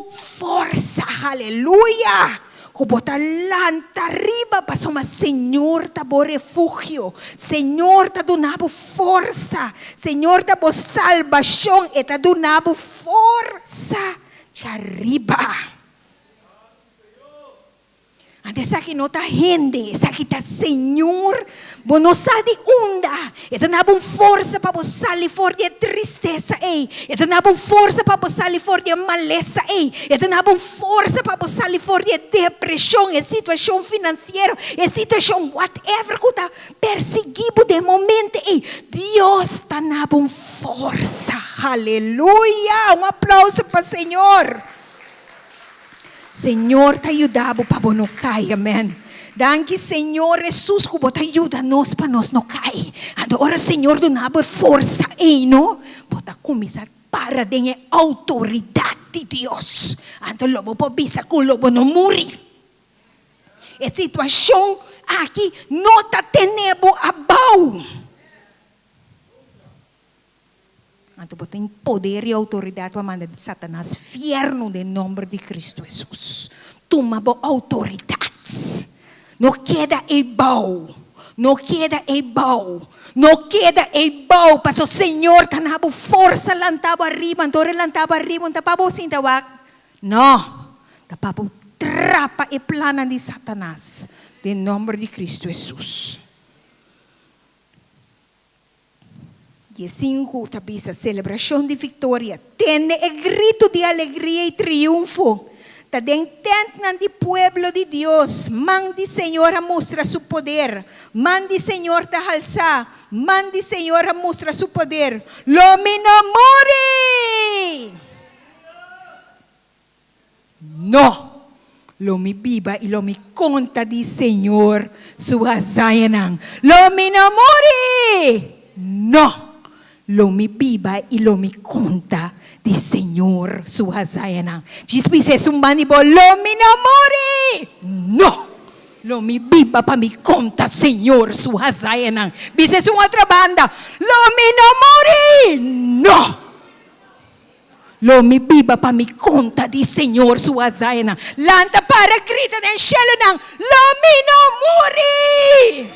força. Aleluia. Que bota lanta arriba, passou, mas Senhor está bom refúgio, Senhor está dando força, Senhor está bom salvação, e está dando força de arriba. Antes aqui não está gente, aqui está Senhor, bom não sabe onda, e está dando força para você sair fora de tristeza, e está dando força para você sair fora de maleza, e está dando força para você sair fora de depressão, e situação financeira, e situação whatever que está perseguindo de momento, e Deus está dando força. Aleluia, um aplauso para o Senhor. Senhor, te ajudamos para não cair, amém. Danke, Senhor Jesus, que você ajuda-nos para nós não cair. Agora, Senhor, dá-nos força, não? Bota começar para ter autoridade de Deus. Então, lobo pode que o lobo não morre. A situação aqui não está tendo abau. Então, você tem poder e autoridade para mandar Satanás fierno em nome de Cristo Jesus. Toma autoridade. Não queda igual. Não queda igual. Não queda igual. Mas o Senhor está dando força lantava arriba. Então, lantava arriba. Não está para sintawak. Não. Está para trapa e plana de Satanás. Em nome de Cristo Jesus. E 5, tabisa, celebração de vitória. Tende o grito de alegria e triunfo. Está dentro do pueblo de Deus. Mande, Senhor, a mostrar seu poder. Mande, Senhor, a alçar. Mande, Senhor, a mostrar seu poder. Lo me namore. No. Lo me viva e lo me conta de Senhor sua zayanang. Lo me namore. No. Lo me viva e lo me conta de Senhor sua zayanang. Diz é um manibo, lo me namore. No. Lo me viva para me conta Senhor sua zayanang. Diz uma outra banda, lo me namore. No. Lo me viva para me conta de Senhor sua zayanang. Lanta para grita ng cielo ng lo me namore.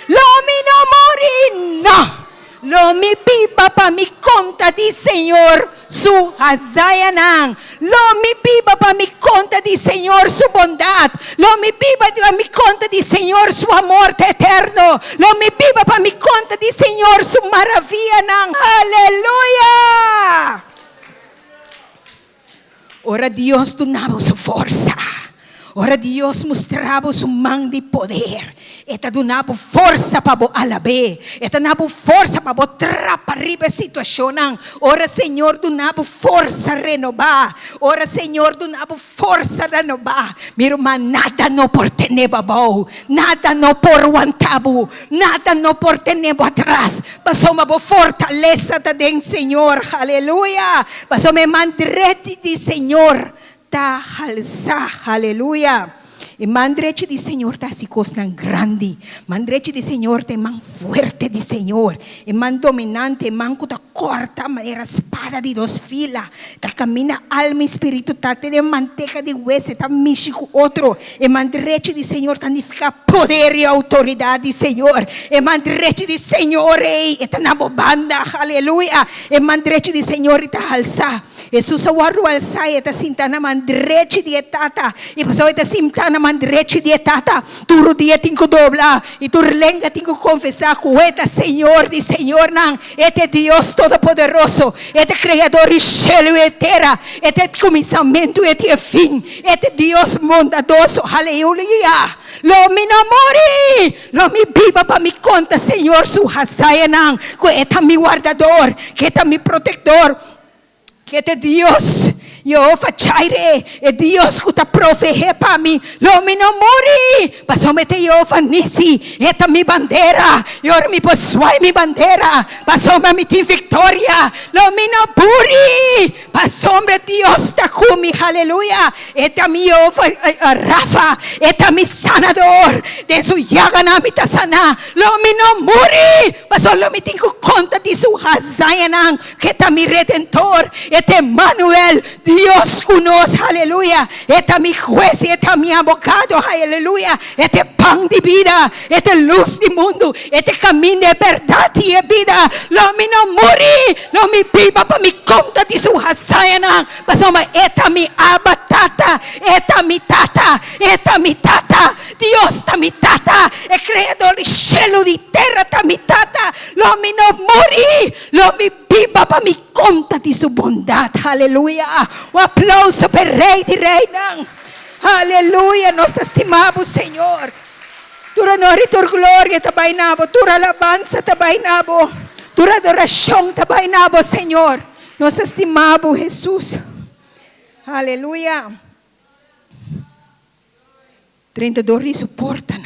Lo me namore. No. Lo me pipa pa mi conta di Senhor su hazayanang. Lo me pipa pa mi conta di Senhor su bondad. Lo me pipa pa mi conta di Senhor su amor eterno. Lo me pipa pa mi conta di Senhor su maravilla nang. Aleluia! Ora Dios donava su força. Ora Dios mostrava su mão de poder. Eta donava força para o alabe. Eta donava força para o trapa riba situação. Ora Senhor donava força renovar. Ora Senhor donava força renovar. Miro man nada no por teneba bau. Nada no por wantabo. Nada no por tenebo atrás. Passou uma boa fortaleza da den Senhor. Aleluia. Passou me mandrete de Senhor. Ta halsa. Aleluia. E mandrete de Senhor está se costan grande. Mandrete de Senhor te man fuerte de Senhor. E man dominante, man kuta corta manera espada de dos filas. Ta camina alma e espírito, tá de manteca de hueso, tá mexe com outro. E mandrete de Senhor, tá ficar poder e autoridade, Senhor. E mandrete de Senhor, e tá na banda, aleluia. E mandrete de Senhor, e tá alça. Jesus awaru alça, e tá sintana mandrete de etata. E passou e tá sintana mandrete de etata. Turo dia tinko dobla, e tu lenga tinko confessar com eta Senhor de Senhor, não. Este Deus todo-poderoso, este Criador de céu e terra, este começamento e este fim, este Deus bondadoso, aleluia. Lo mi namori, lo mi viva para mi conta, Senhor, su hasayanang, que eta mi guardador, que eta mi protector, que este Deus, Jehová Jireh, é Deus que está provee para mim. Lo mi namori, pasomete Jehová Nisi, eta mi bandeira, yor mi posuai mi bandeira, pasome mi ti victoria. Lo mi naburi, pasombre Deus está comigo, aleluia. Eta mi Jehová Rafa, eta mi sanador, de su llaga na mi tasana. Lo mi namori, pasolo mi tinko conta de su hazayanang, que eta mi redentor, eta Emmanuel. Dios conoce, aleluya. Este es mi juez, este es mi abogado, aleluya. Este pan de vida, este luz del mundo, este camino de verdad y de vida. Lo mi no morí, lo mi viva para mi conta de su hasayana. Pasoma, esta mi abatata, esta mi tata, esta mi tata. Dios está mi tata, el creador del cielo y tierra está mi tata. Lo mi no morí, lo mi viva para mi conta de su bondad, aleluya. Un aplauso per Rey de Reina. Aleluya, nos estimamos, Señor. Tu honor y tu gloria te bainabo, tu alabanza te bainabo, tu adoración te bainabo, Señor. Nos estimamos, Jesús. Aleluya. 32 soportan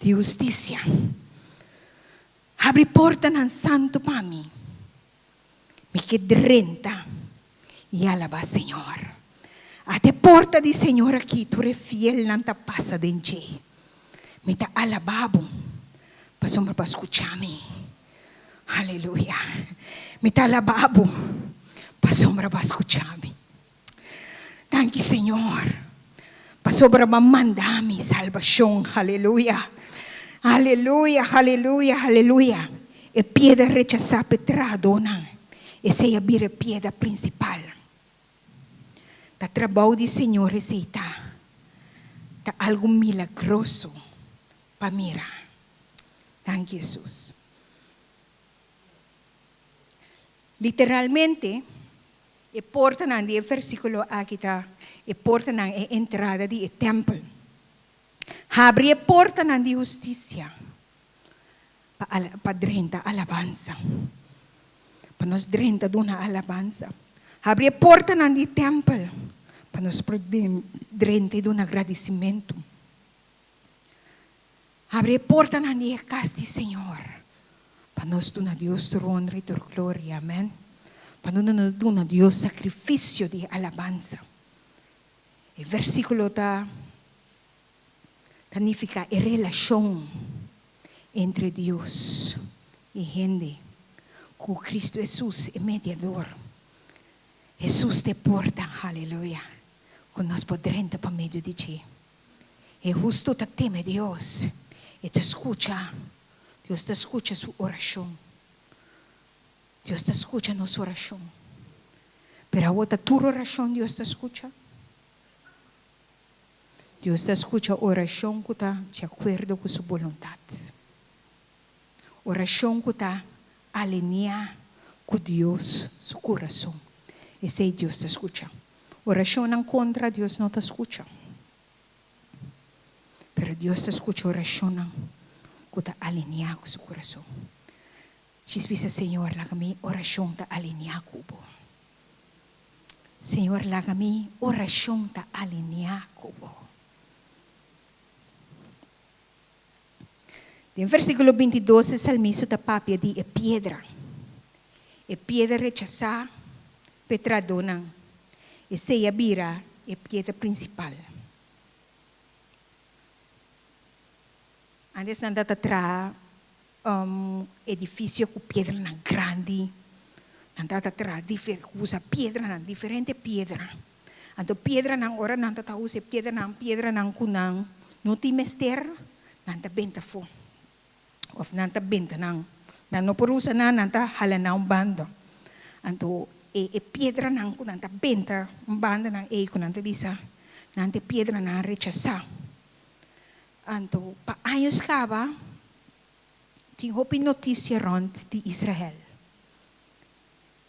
de justicia. Abre porta nan santo para mí. Me quedé renta. E alaba, Senhor. Até porta de Senhor aqui, tu é fiel, não tá passa dentro. Me tá alabado, passou para escutar-me. Aleluia. Me tá alabado, passou para escutar-me. Thank you, Senhor. Passou para mandar-me salvação. Aleluia. Aleluia, aleluia, aleluia. E piedra rechazar petradona. Essa é a piedra principal. O trabalho do Senhor está algo milagroso para mirar. Thank you, Jesus. Literalmente, a porta do versículo aqui está, a porta da entrada do templo. Abre a porta da justiça para drenta alabança. Para nos drenta de uma alabança. Abre a porta do templo para nos drenta de um agradecimento. Abre a porta da casa do Senhor para nos dar a Deus honra e glória. Amém. Para nos dar a Deus sacrifício de alabança. O versículo significa a relação entre Deus e gente. Com Cristo Jesus é mediador. Jesus te porta, aleluia. Que nós podemos para meio de ti. E justo te teme Deus. E te escuta. Deus te escuta sua oração. Deus te escuta nossa oração. Pero a outra tua oração Deus te escuta. Deus te escuta a oração que está de acordo com sua vontade. Oração que está alinhada com Deus, seu coração. Esse Deus te escuta. Oração não contra Deus não te escuta. Pero Deus te escuta oração que está alinhada com seu coração. Diz, Senhor, laga-me oração está alinhada com o Senhor, laga-me oração está alinhada com o No versículo 22, o salmista da papia de pedra. E pedra rechazar, petradona. E seia vira, e pedra principal. Antes nanda tra edifício com pedra grande, Nanta usa piedra nan diferente piedra. Anto piedra nang ora nanta usa piedra nang kunang. No ti mester nanta benta fo. Of nanta benta nang no porusa na nanta halana bando. Anto piedra nang kunanta benta banda nang kunanta bisa. Nanta piedra nang rechazar. Anto paayos ka ba? Ting hopi notícia rond de Israel.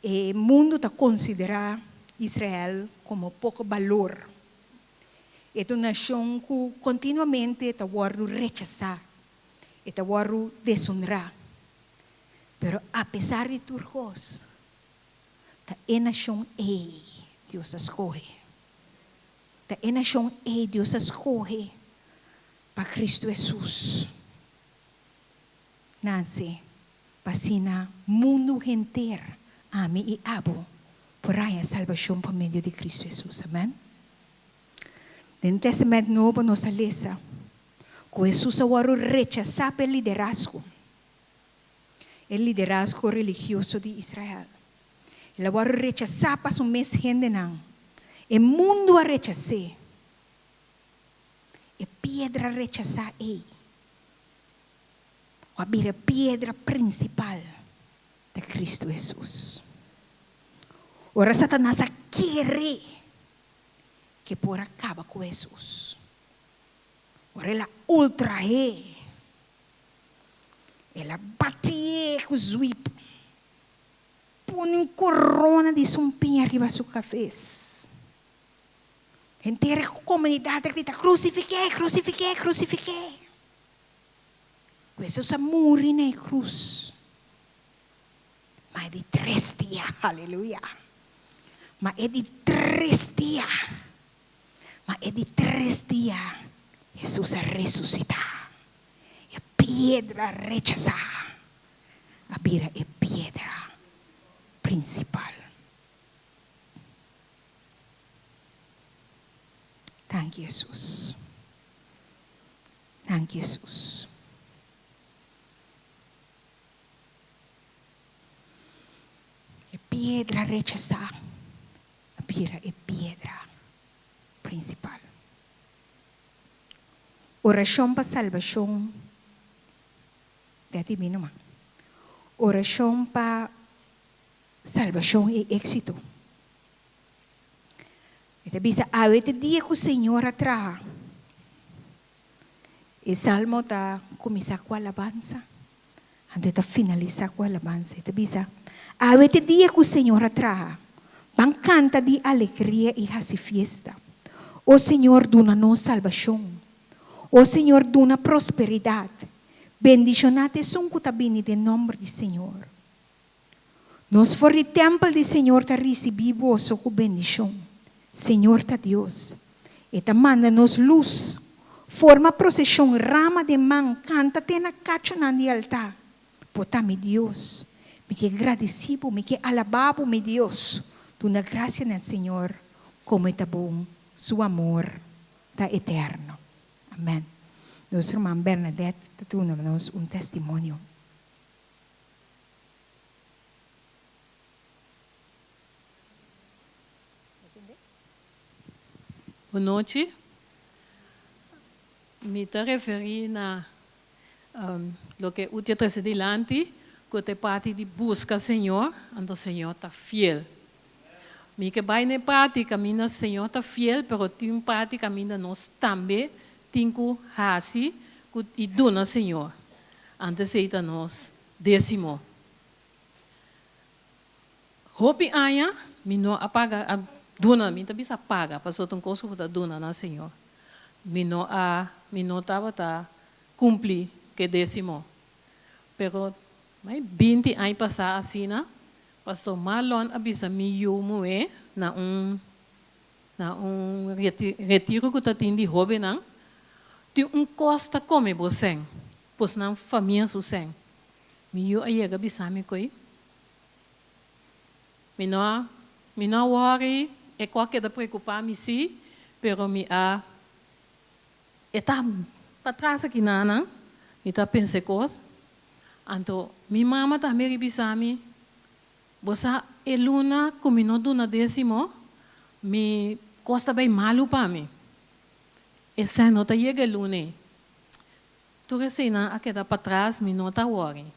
O mundo está considera Israel como pouco valor. É uma nação que continuamente está sendo rechazar, está sendo desonrar. Pero apesar de tudo isso, a nação Deus escolhe. A nação Deus escolhe para Cristo Jesus. Nasce para sina mundo inteiro. Amém e abo por aí a salvação por meio de Cristo Jesus. Amém? No Testamento Novo nos lesa que Jesus agora rechazar o liderazgo religioso de Israel. Ele agora rechazar para o mês gente não. O mundo a rechazar. E pedra rechazar a pedra principal de Cristo Jesus. Ora Satanás quer que por acaba com Jesus. Ora ela ultra ela bate com os whip, põe corona de sumpinha arriba sua cabeça. Inteira comunidade grita crucifiquei. Jesus morreu na cruz. Mas de 3 dias, aleluia. Mas é de 3 dias. Jesus ressuscita. E pedra rechazar. A Bíblia é pedra principal. Thank Jesus. Thank Jesus. Pedra rechazar. A Bíblia é pedra principal. Oração para salvação. Dati minuma. Oração para salvação e êxito. Ito bisa awet dia que o Senhor atrás. E salmo ta começar com a alabança. Ando ta finalizar com a alabança. Ito bisa awet dia que o Senhor atrás. Bang canta de alegria e hace fiesta. O Senhor duna-nos salvação. O Senhor duna prosperidade. Bendicionate são cutabini de nome do Senhor. Nos for o templo do Senhor ta recebimos a sua bendição. Senhor ta Deus. E ta manda-nos luz. Forma procissão rama de man canta te na cacho na de altar. Potami Deus. Me que agradecido, me que alabado, meu Deus. Tu na graça do Senhor, como é bom, seu amor está eterno. Amém. Nossa irmã Bernadette está dando-nos testemunho. Boa noite. Me está referindo a lo que o dia adelante, que te parte de busca Senhor, onde o Senhor está fiel. Me que vai na parte caminha Senhor está fiel, pero tem parte caminha nós também tinco hasi e dona Senhor. Antes seita nós décimo. Hopi aya, me não apaga a dona, me também apaga, passou tão coisa para dona na Senhor. Me não tava tá cumprir que décimo. Pero mas 20 anos passar assim, na pastor Marlon avisa me moe na retiro que tá tendo de hobby não. Tem costa come você, pois não família suseng. Me eu aí avisa me coi. Me não worry, é qualquer da preocupar me si, pero me está para trás aqui não, me tá pensando coisa. Então, minha mama também avisa me Bosa eluna kumino duna décimo, mi costa bem malu para mim. Essa nota chega lune. Tu recena a queda para trás, mi nota worry.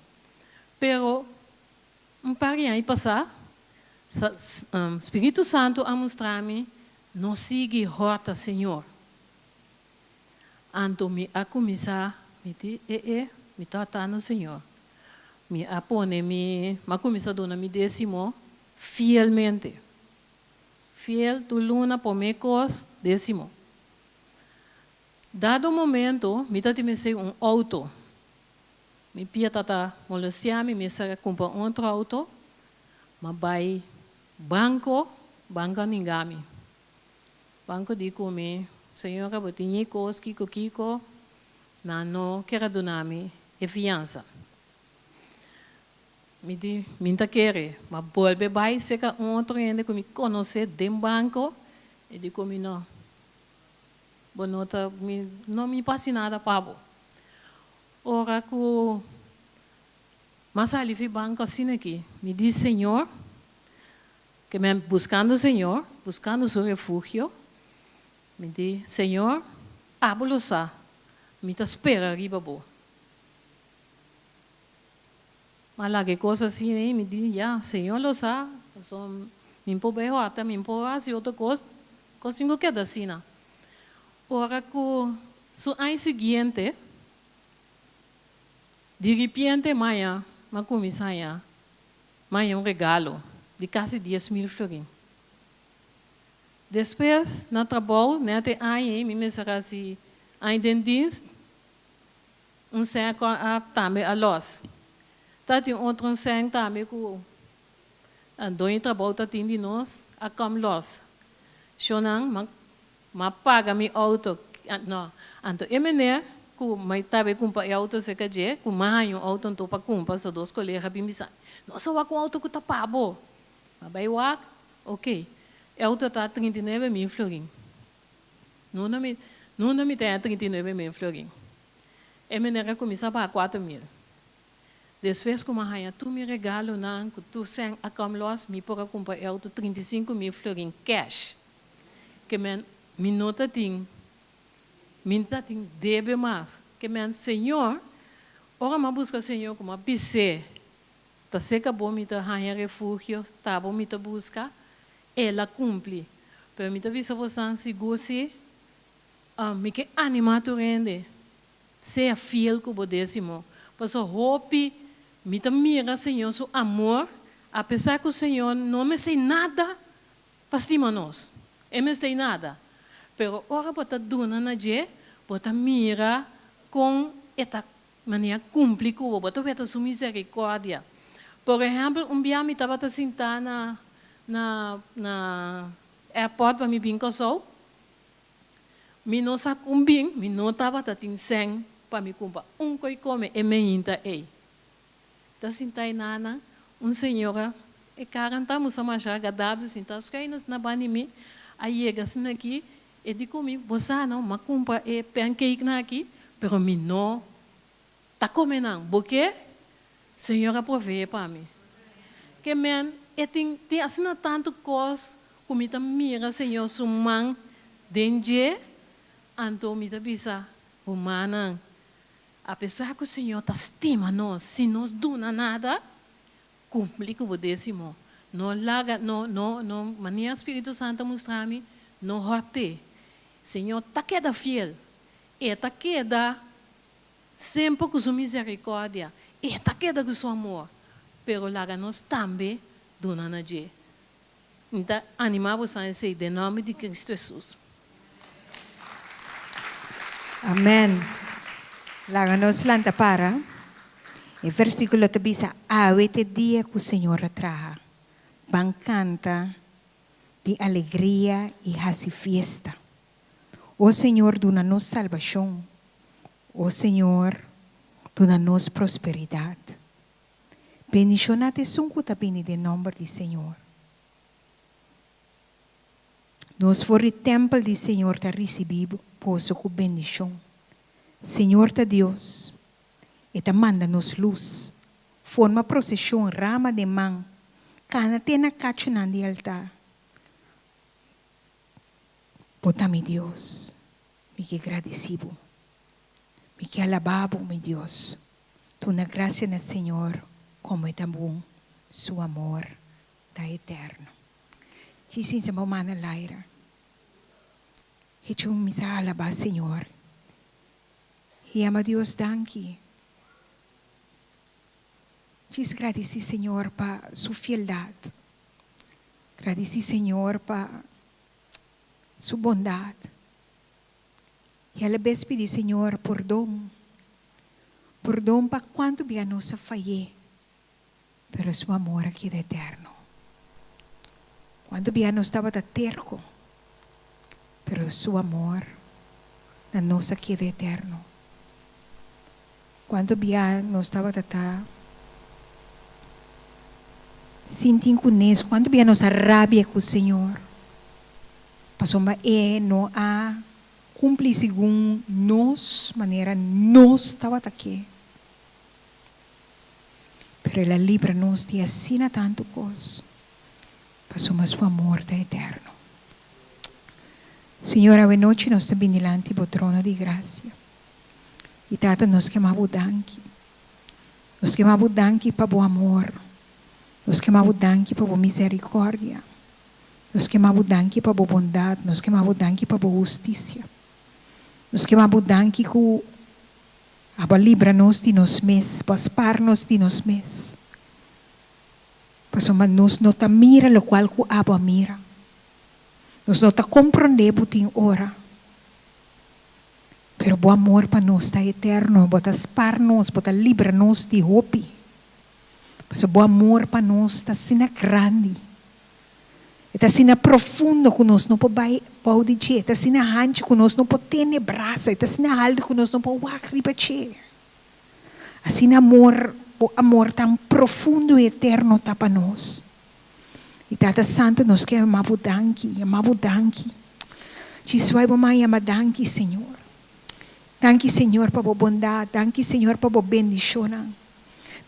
Pero um par de anos passar, Espírito Santo a mostrar-me não siga rota, Senhor. Então me a começar, me diz, me trata no Senhor. Me apone me começar dona me décimo fielmente. Fiel tu luna por me cos décimo. Dado momento, me tati me sei auto. Me pia tata molestiami me sa compra outro auto. Ma vai banco ningami. Banco di come senhora botinha cos kiko na no quero donami e fiança. Me di minta quere, ma volve vai seca outro ainda que me conhece de banco e di come não. Bonota não me passa nada pabo. Ora que mas ali foi banco assim aqui. Me diz Senhor que me buscando o Senhor, buscando seu refúgio. Me diz Senhor, abolosa, me tá espera riba bo. Mas lá que coisa assim, me diz, já, Senhor lo sabe, me empurra até me empurra se outra coisa que é assim, não. Ora que o ano seguinte, de repente, amanhã, mas começar amanhã regalo de quase 10.000 florins. Depois, no trabalho, até aí, me será assim, aí dentista, século também a los. Tá tem outro século também que andou em trabalho, tá tem de nós, a como los. Chonang, ma paga mi auto, não, então é menor que mai tabe kumpa auto se kaje, que mais auto não para kumpa, só dois colegas bimisa. Nossa, o auto que tá pabo, mas vai wak, ok. Auto tá 39.000 florins. Não me tem 39.000 florins. É menor começar para 4.000. Depois como a tu me regalo não, que tu sem a camlos me para comprar auto 35.000 florins cash. Que me nota tem deve mais. Que men Senhor, ora me busca Senhor como a pise. Tá seca bom me tá arranha refúgio, tá bom me tá busca, ela cumpre. Pero me tá visa você seguro se me que animar tu rende. Seja fiel com o décimo. Passo hope me tá mira Senhor seu amor, apesar que o Senhor não me sei nada para estimar nós. Eu não sei nada. Pero ora bota dona na je, bota mira com esta maneira cumprir com bota bota sua misericórdia. Por exemplo, dia me estava sentar na airport para me vir com sol. Me não sa bem, me não estava tá sem para me comprar coi come e me inta ei. Tá sentai nana, senhora e carantamos a mais agradável sentar as coisas na banime. Aí chega assim aqui e digo comigo, você não, mas compra e pancake aqui, pero me não tá comendo, porque Senhora provee para mim. Que men, tem assim tanto coisa, como me mira Senhor sumang dengue, então me tá bisa humana. Apesar que o Senhor tá estima nós, se nós dona nada, cumpre com o décimo. Não larga, não, mania Espírito Santo mostrar-me, não rote. Senhor, tá queda fiel. E tá queda sempre com sua misericórdia. E tá queda com seu amor. Pero larga nós também, dona Nadie. Então, animamos a esse em nome de Cristo Jesus. Amen. Larga-nos lanta para. E versículo te bisa, awete dia que o Senhor atraja. Van canta de alegria e hace fiesta. O Senhor, dona-nos salvação. O Senhor, dona-nos prosperidade. Bendicionate sunco tapini de nome do Senhor. Nós for o templo do Senhor te recebemos posso com bendição. Senhor te Deus, e te manda-nos luz. Forma procissão rama de man Kana tena kachunan di altar. Bota mi Dios, mi que agradecido, mi que alabado mi Dios. Tu na gracia na Senhor, como é tão bom, su amor da eterno. Disin sa mamana Laira, hichung misa alaba Senhor. E ama Deus danki. Diz agradeci Senhor para sua fieldade. Agradeci Senhor para sua bondade. E ela bes pedir Senhor perdão. Perdão para quanto bem nós falhei. Pero seu amor aqui é eterno. Quanto bem nós estava terco. Pero seu amor na nossa aqui é eterno. Quanto bem nós estava sentindo com isso, quanto bem nossa rabia com o Senhor. Passou uma não há cumprir segundo nós, maneira nós estava aqui. Pero ela livra-nos de assina tanto coisa. Passou uma seu amor da eterno. Senhor, a noite nós estamos diante do trono de graça. E tata nós queimamos danke. Nós queimamos danke para o amor. Nós queimamos danke para a misericórdia. Nós queimamos danke para a bondade. Nós queimamos danke para a justiça. Nós queimamos danke que a livra-nos de nós mesmos, para spar-nos de nós mesmos. Para nós não ta mira o qual que a mira. Nós não ta compreender buting ora. Pero o amor para nós está eterno, bota spar-nos, bota livra-nos de hope. Mas o amor para nós está sendo grande. Está sendo profundo que nós não podemos dizer. Está sendo grande que nós não podemos braçar. Está sendo alto que nós não podemos repetir. Assim o amor tão profundo e eterno está para nós. E Tata Santo nós queremos amar danke. Jesus vai amar danke, Senhor. Danke, Senhor, para a bondade. Danke, Senhor, para a bendição.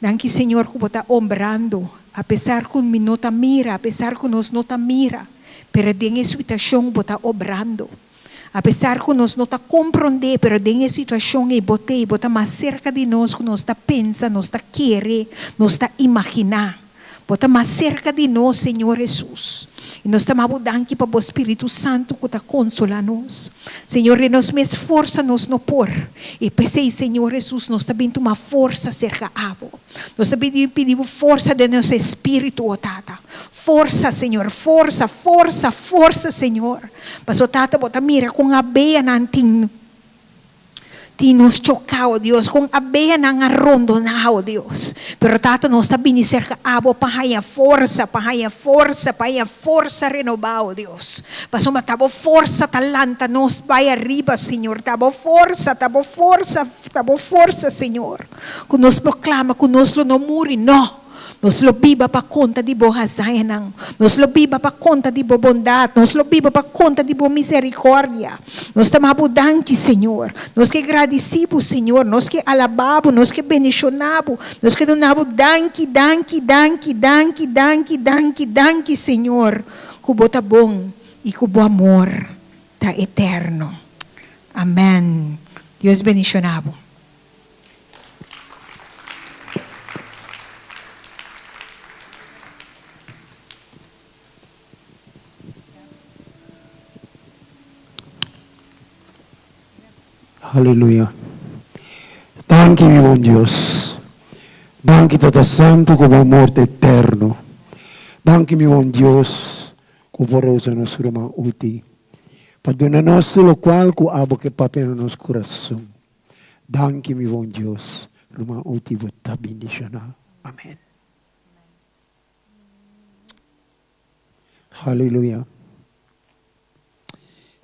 Danke, Senhor, que você está obrando. Apesar que me não está mira, apesar que nós não está mira. Pero em situação você está obrando. Apesar que nós não está compreendendo, pero em situação e você está mais cerca de nós, que nós está pensando, nós está querer, nós está imaginar. Bota mais cerca de nós, Senhor Jesus. E nós estamos abundando para o Espírito Santo que está consolando-nos. Senhor, e nós me esforça-nos no por. E pensei, Senhor Jesus, nós também temos uma força cerca abo. Nós também pedimos força de nosso Espírito, oh Tata. Força, Senhor, força, Senhor. Mas, oh Tata, bota mira com a beia na antinho. Nos chocado, Deus, com a beia nang arrondonado, Deus. Pero Tata, nós está bem cerca abo para força renovado, Deus. Mas uma tabo força talanta, nós vai arriba, Senhor. Tabo força, Senhor. Que nós proclama, que nós não muri, não. Nós lo biba para conta de boa hazayanang. Nós lo biba para conta de boa bondade. Nós lo biba para conta de boa misericórdia. Nós estamos abundante, Senhor. Nós que agradecemos, Senhor. Nós que alabamos, nós que bendicionamos. Nós que donamos danke, Senhor. Que bota bom e que o amor está eterno. Amém. Deus bendicionado. Aleluya. Danke, mi buen Dios. Danke, Tata Santo, como amor eterno. Danke, mi buen Dios, como rosa nuestro hermano uti. Padona nostro lo qual cu abo che papel no nos corazón. Danke, mi buen Dios, hermano uti, vota bendicionar. Amén. Aleluya.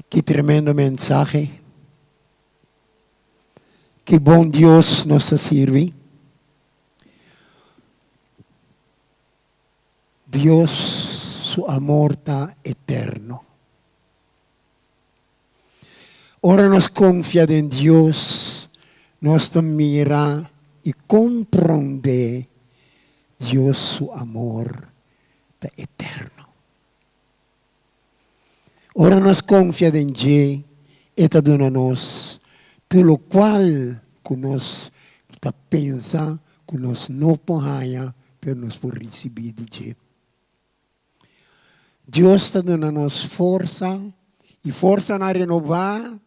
Qué tremendo mensaje. Que bom Deus nos sirve. Deus, su amor está eterno. Ora nos confia en Deus, nos mira y comprende Deus su amor está eterno. Ora nos confia em Dia, eta dona-nos tudo lo qual que nós está pensa, que nós não porraia, para nós por receber de Dia. Deus está dando-nos força, e força na renovar.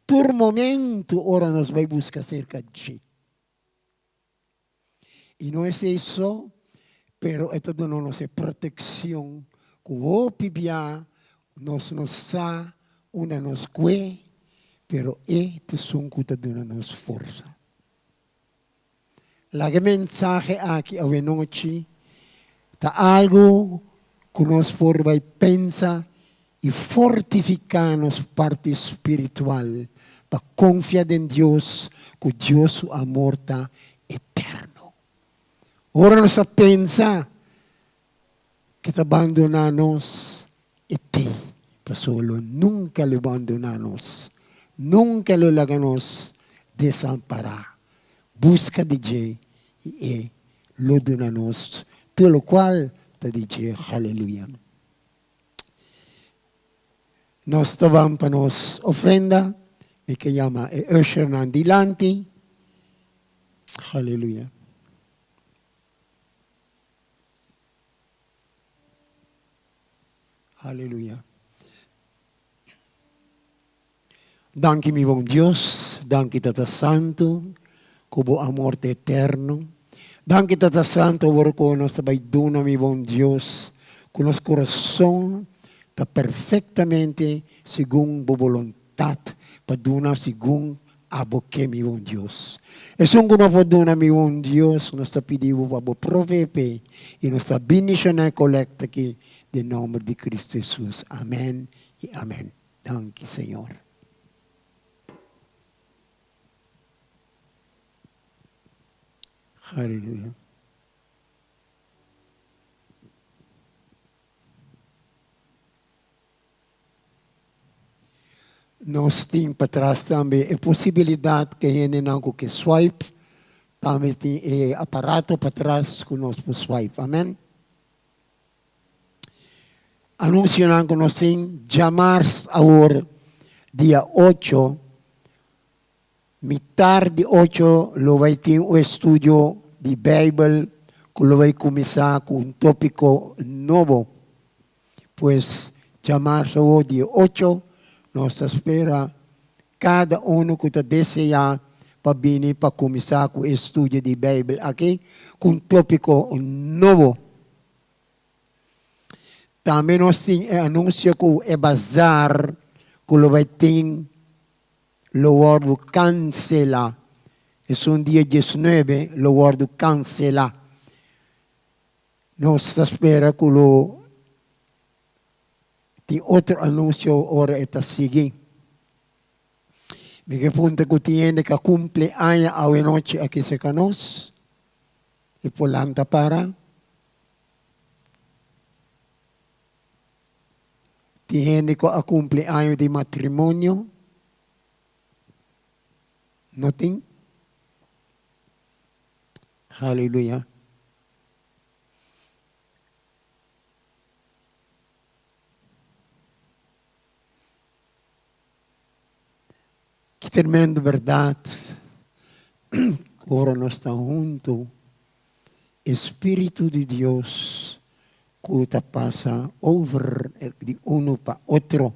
Por momento, ora nós vai buscar cerca de Dia. E não é isso, pero está dando-nos proteção, que o pibia, nós sa, una nos que, pero este son que está dando-nos força. La mensaje aqui a noite, está algo que nós por vai pensar e fortificar nossa parte espiritual para confiar em Deus, que Deus seu amor está eterno. Ora nós pensa que está abandonar-nos e te, para solo nunca le abandonar-nos, nunca le lagar-nos desamparar. Busca de Deus e lo dona-nos, tudo o qual te dice aleluia. Nós estávamos para nos ofrenda, me que chama Usher Nandilante. Aleluia. Aleluia. Danke, mi bom Deus, danke, Tata Santo, cubo amor eterno. Danke, Tata Santo, por nós também dona, mi bom Deus, com nosso coração está perfeitamente segundo a vontade, para donar segundo a boca, mi bom Deus. E se não vou donar, mi bom Deus, nós está pedindo para o prover e nós está bendicionando a coleta aqui, em nome de Cristo Jesus. Amém e amém. Danke, Senhor. Aleluia. Nós temos para trás também a possibilidade que ele não que swipe, também tem aparato para trás que nós podemos swipe. Amém? Anunciando que nós temos chamar agora, dia 8, metade de 8, lo vai ter o estudo de Bíblia, que lo vai começar com um tópico novo. Pois, chamar agora dia 8, nós espera cada um que deseja para vir para começar com o estudo de Bíblia aqui, com um tópico novo. Também nós temos anúncio que é bazar, que lo vai ter lo word cancela. É um dia 19, lo word cancela. Nós espera que lo tem outro anúncio ora está seguir. Me que punta que tiene que cumple año a noite aqui se canos. E polanta para. Tiene que a cumpleaños de matrimonio. Nothing. Aleluya. Que tremendo verdade. Agora nós estamos juntos. Espírito de Deus que passa over de um para outro.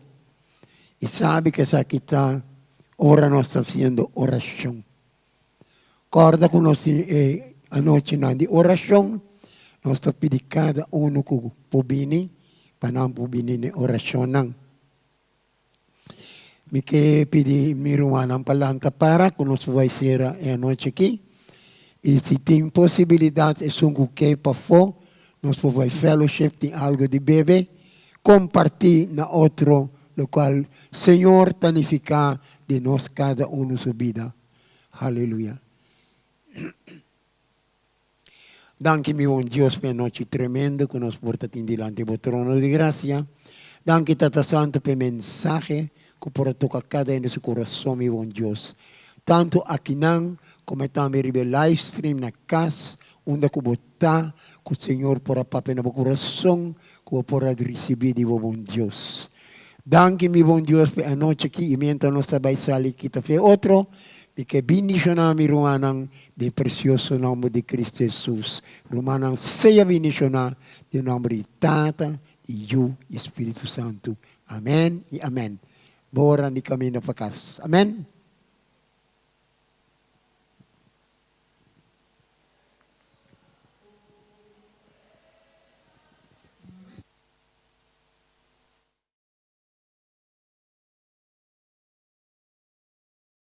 E sabe que essa aqui está, ora nós estamos fazendo oração. Acorda que nós a noite não de oração, nós estamos pedindo cada um que pode para não pode na oração não. Me que pedi mi ruanang palanta para que nós vai ser a noite aqui. E se tem possibilidade, é um que para fora, nós podemos fellowship, tem algo de beber, compartilhar na outro, lo qual Senhor tanifica de nós cada um sua vida. Aleluia. Danke, meu bom Deus, pela noite tremenda que nos porta diante do trono de graça. Danke, Tata Santo, pela mensagem que por tocar cada um de seu coração, meu bom Deus. Tanto aqui não, como também no live stream na casa, Unda ko bota, ko Senyor, para papel na corazón, ko para recibir di bom Dios. Danke mi bom Dios, pe anoche ki, y mientras nos sabay sali kita fe otro, y que bendicionami rumanang de precioso nombre de Cristo Jesús. Rumanang sea bendicionar de nombre de Tata, y Yu, y Espíritu Santo. Amén y amén. Bora ni kami napakas. Amen.